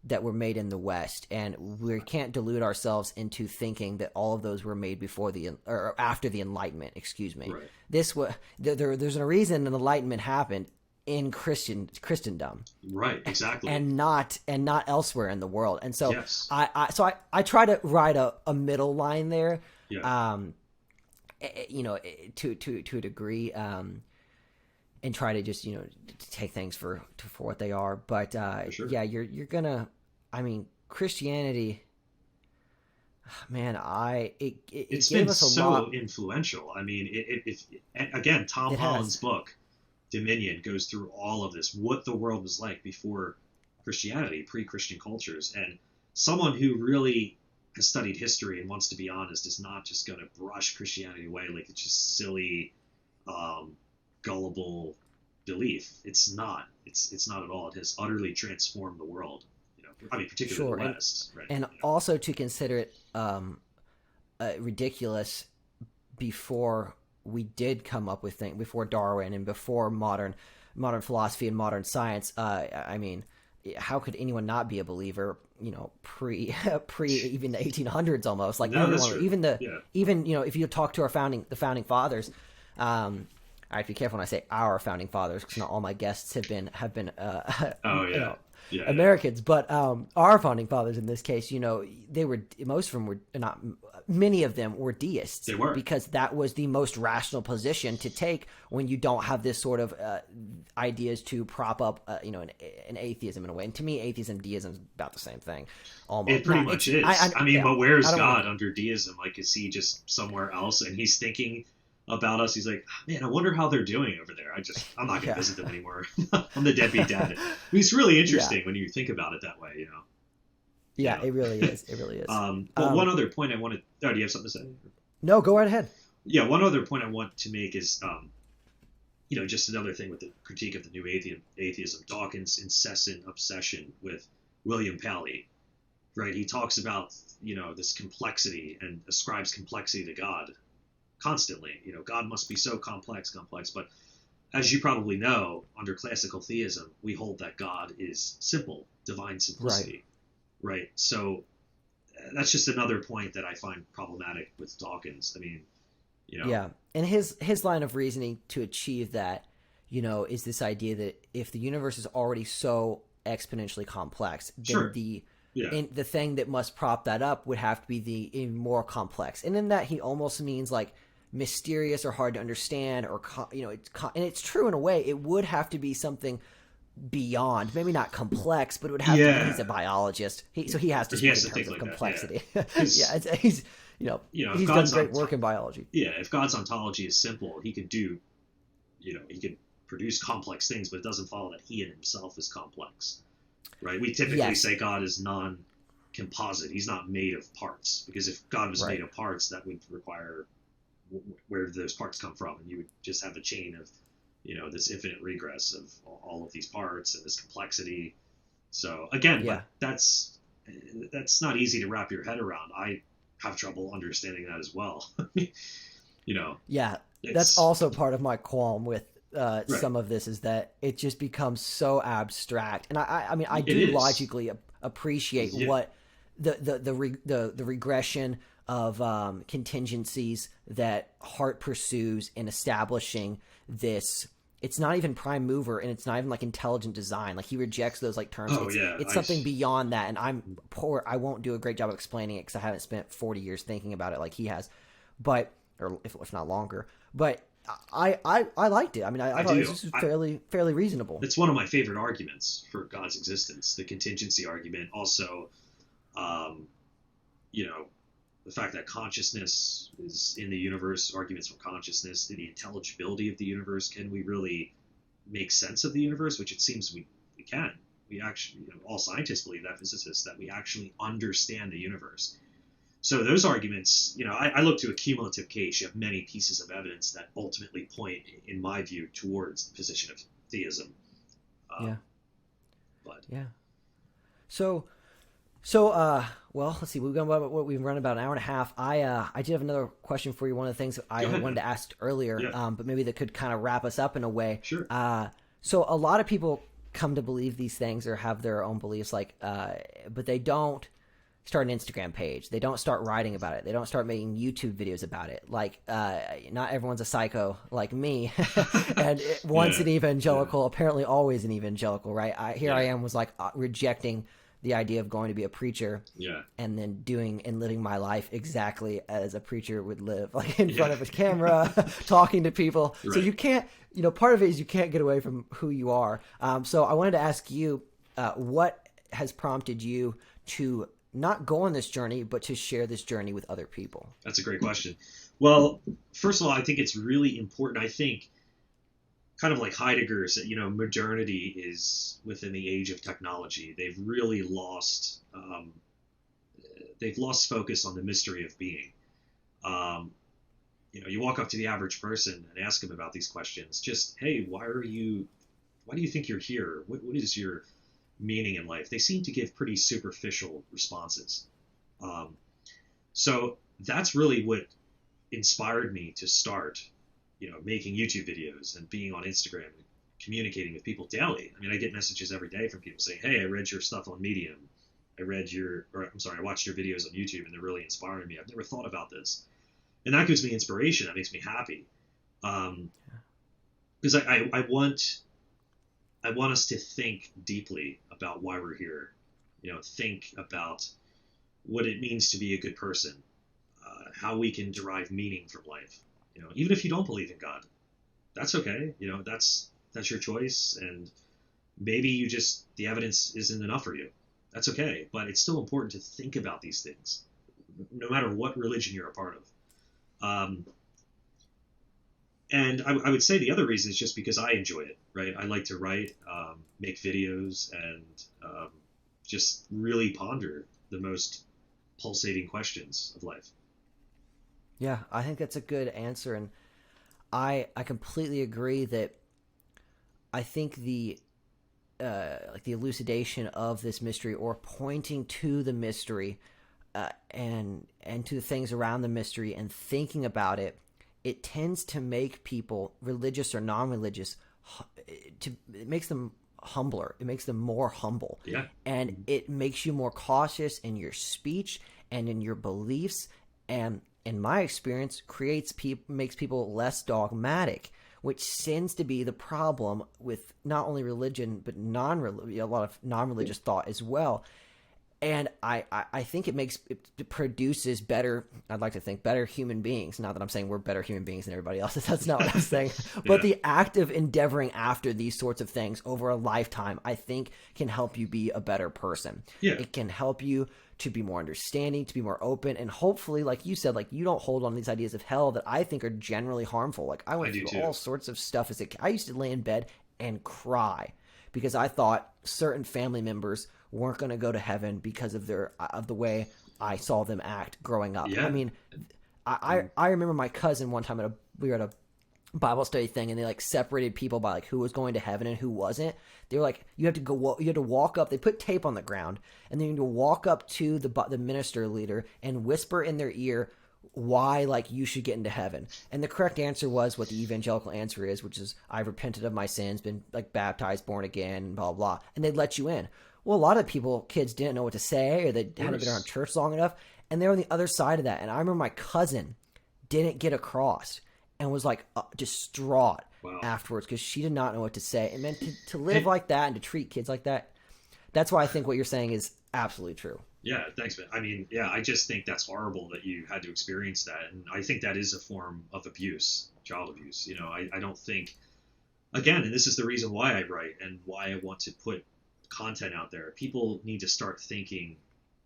that were made in the West, and we can't delude ourselves into thinking that all of those were made before or after the Enlightenment. Excuse me. Right. This was there's a reason an Enlightenment happened in Christendom. Right. Exactly. And not elsewhere in the world. And so I try to write a middle line there. Yeah. To a degree. And try to just to take things for what they are, but you're gonna. I mean, Christianity, man, it's gave been us a so lot. Influential. I mean, again, Tom Holland's book, Dominion goes through all of this, what the world was like before Christianity, pre-Christian cultures. And someone who really has studied history and wants to be honest is not just going to brush Christianity away like it's just silly, gullible belief. It's not. It's not at all. It has utterly transformed the world. I mean, particularly the West. Right? And also to consider it ridiculous before we did come up with things, before Darwin and before modern philosophy and modern science. I mean, how could anyone not be a believer? Pre even the 1800s almost. Like everyone, even if you talk to the founding fathers. I have to be careful when I say our founding fathers, because not all my guests have been Americans, but our founding fathers in this case, most of them were not. Many of them were deists. They were, because that was the most rational position to take when you don't have this sort of ideas to prop up, an atheism in a way. And to me, atheism and deism is about the same thing. Almost. It pretty much is. But where's God under deism? Like, is he just somewhere else and he's thinking about us? He's like, man, I wonder how they're doing over there. I'm not going to visit them anymore. I'm the deadbeat dad. I mean, it's really interesting when you think about it that way, Yeah, it really is. It really is. But one other point I wanted. Oh, do you have something to say? No, go right ahead. Yeah, one other point I want to make is, just another thing with the critique of the new atheism. Dawkins' incessant obsession with William Paley, right? He talks about this complexity and ascribes complexity to God constantly. God must be so complex. But as you probably know, under classical theism, we hold that God is simple, divine simplicity. Right. So that's just another point that I find problematic with Dawkins. I mean, Yeah. And his line of reasoning to achieve that, is this idea that if the universe is already so exponentially complex, then the thing that must prop that up would have to be even more complex. And in that, he almost means like mysterious or hard to understand, or and it's true in a way. It would have to be something beyond, maybe not complex, but it would have to be. He's a biologist, so he has to speak in terms of like complexity. He's done great work in biology. Yeah, if God's ontology is simple, he could do, he could produce complex things, but it doesn't follow that he in himself is complex, right? We typically say God is non-composite. He's not made of parts, because if God was made of parts, that would require where those parts come from, and you would just have a chain of this infinite regress of all of these parts and this complexity. So again, but that's not easy to wrap your head around. I have trouble understanding that as well. That's also part of my qualm with some of this, is that it just becomes so abstract. And I do logically appreciate what the regression of contingencies that Hart pursues in establishing this. It's not even prime mover, and it's not even like intelligent design. Like, he rejects those like terms. It's something beyond that, and I'm poor. I won't do a great job of explaining it because I haven't spent 40 years thinking about it like he has, or if not longer. But I liked it. I mean, I thought this was fairly reasonable. It's one of my favorite arguments for God's existence, the contingency argument. Also, the fact that consciousness is in the universe, arguments for consciousness, the intelligibility of the universe. Can we really make sense of the universe? Which it seems we can. We actually, all scientists believe that, physicists, that we actually understand the universe. So those arguments, I look to a cumulative case. You have many pieces of evidence that ultimately point, in my view, towards the position of theism. Well, let's see. We've run about an hour and a half. I did have another question for you. One of the things I wanted to ask earlier, but maybe that could kind of wrap us up in a way. Sure. So a lot of people come to believe these things or have their own beliefs, but they don't start an Instagram page. They don't start writing about it. They don't start making YouTube videos about it. Not everyone's a psycho like me. And once an evangelical, apparently always an evangelical, right? I am was rejecting the idea of going to be a preacher, and then doing and living my life exactly as a preacher would live, like in front of a camera, talking to people. Right. So you can't, part of it is you can't get away from who you are. So I wanted to ask you, what has prompted you to not go on this journey, but to share this journey with other people? That's a great question. Well, first of all, I think it's really important. I think kind of like Heidegger said, modernity is within the age of technology. They've really lost focus on the mystery of being. Um, you walk up to the average person and ask them about these questions. Just, hey, why do you think you're here? What is your meaning in life? They seem to give pretty superficial responses. So that's really what inspired me to start, making YouTube videos and being on Instagram and communicating with people daily. I mean, I get messages every day from people saying, hey, I read your stuff on Medium. I watched your videos on YouTube and they're really inspiring me. I've never thought about this. And that gives me inspiration. That makes me happy. Because I want us to think deeply about why we're here. Think about what it means to be a good person, how we can derive meaning from life. Even if you don't believe in God, that's okay. That's your choice, and maybe the evidence isn't enough for you. That's okay, but it's still important to think about these things, no matter what religion you're a part of. And I would say the other reason is just because I enjoy it, right? I like to write, make videos, and just really ponder the most pulsating questions of life. Yeah, I think that's a good answer, and I completely agree that I think the elucidation of this mystery, or pointing to the mystery, and to the things around the mystery, and thinking about it, it tends to make people, religious or non-religious, it makes them humbler. It makes them more humble. Yeah. And it makes you more cautious in your speech and in your beliefs, and in my experience, makes people less dogmatic, which tends to be the problem with not only religion but a lot of non-religious thought as well. And I think it produces better, I'd like to think, better human beings. Not that I'm saying we're better human beings than everybody else. That's not what I'm saying. But the act of endeavoring after these sorts of things over a lifetime, I think, can help you be a better person. Yeah. It can help you to be more understanding, to be more open, and hopefully, like you said, like you don't hold on to these ideas of hell that I think are generally harmful. Like I went through all sorts of stuff as a kid. I used to lay in bed and cry because I thought certain family members weren't going to go to heaven because of the way I saw them act growing up. Yeah. I mean, I remember my cousin one time we were at a Bible study thing, and they like separated people by like who was going to heaven and who wasn't. They were like, you had to walk up. They put tape on the ground, and then you had to walk up to the minister leader and whisper in their ear why like you should get into heaven. And the correct answer was what the evangelical answer is, which is I've repented of my sins, been like baptized, born again, and blah blah. And they'd let you in. Well, a lot of kids didn't know what to say, or they hadn't been around church long enough, and they were on the other side of that. And I remember my cousin didn't get across and was like distraught afterwards because she did not know what to say. And then to live like that and to treat kids like that, that's why I think what you're saying is absolutely true. Yeah, thanks, man. I mean, yeah, I just think that's horrible that you had to experience that. And I think that is a form of abuse, child abuse. I don't think, again, and this is the reason why I write and why I want to put content out there. People need to start thinking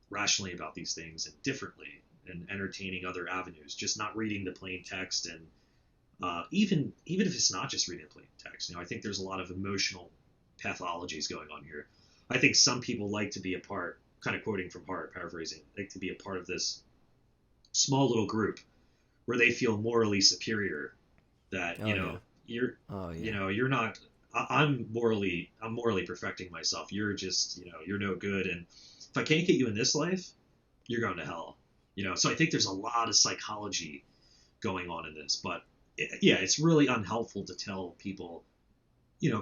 rationally about these things and differently, and entertaining other avenues, just not reading the plain text. And even if it's not just reading the plain text, I think there's a lot of emotional pathologies going on here. I think some people like to be a part, kind of quoting from Hart, paraphrasing, like to be a part of this small little group where they feel morally superior, that you're not, I'm morally perfecting myself. You're just, you're no good. And if I can't get you in this life, you're going to hell. So I think there's a lot of psychology going on in this, but yeah, it's really unhelpful to tell people,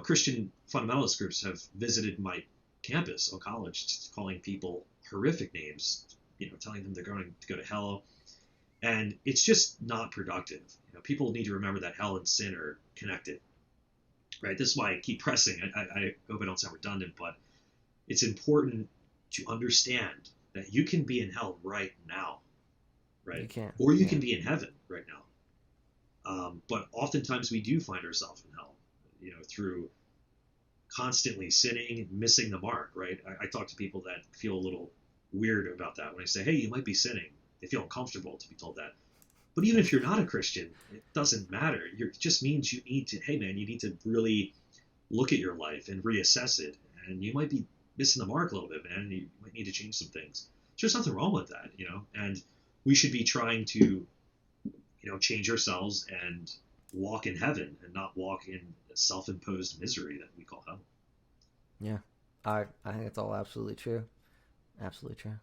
Christian fundamentalist groups have visited my campus on college, just calling people horrific names, telling them they're going to go to hell. And it's just not productive. People need to remember that hell and sin are connected. Right. This is why I keep pressing. I hope I don't sound redundant, but it's important to understand that you can be in hell right now, right? You can. Or you can be in heaven right now. But oftentimes we do find ourselves in hell, through constantly sinning, missing the mark, right? I talk to people that feel a little weird about that when I say, hey, you might be sinning. They feel uncomfortable to be told that. But even if you're not a Christian, it doesn't matter. It just means you need to, hey man, you need to really look at your life and reassess it. And you might be missing the mark a little bit, man. You might need to change some things. There's nothing wrong with that, and we should be trying to, change ourselves and walk in heaven and not walk in self-imposed misery that we call hell. Yeah, I think it's all absolutely true. Absolutely true.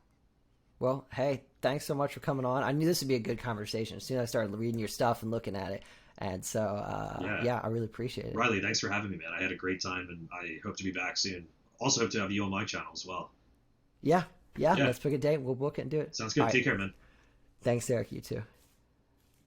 Well, hey, thanks so much for coming on. I knew this would be a good conversation as soon as I started reading your stuff and looking at it. And so, yeah, I really appreciate it. Riley, thanks for having me, man. I had a great time, and I hope to be back soon. Also hope to have you on my channel as well. Yeah. Let's pick a date. We'll book it and do it. Sounds good. Take care, man. Thanks, Eric. You too.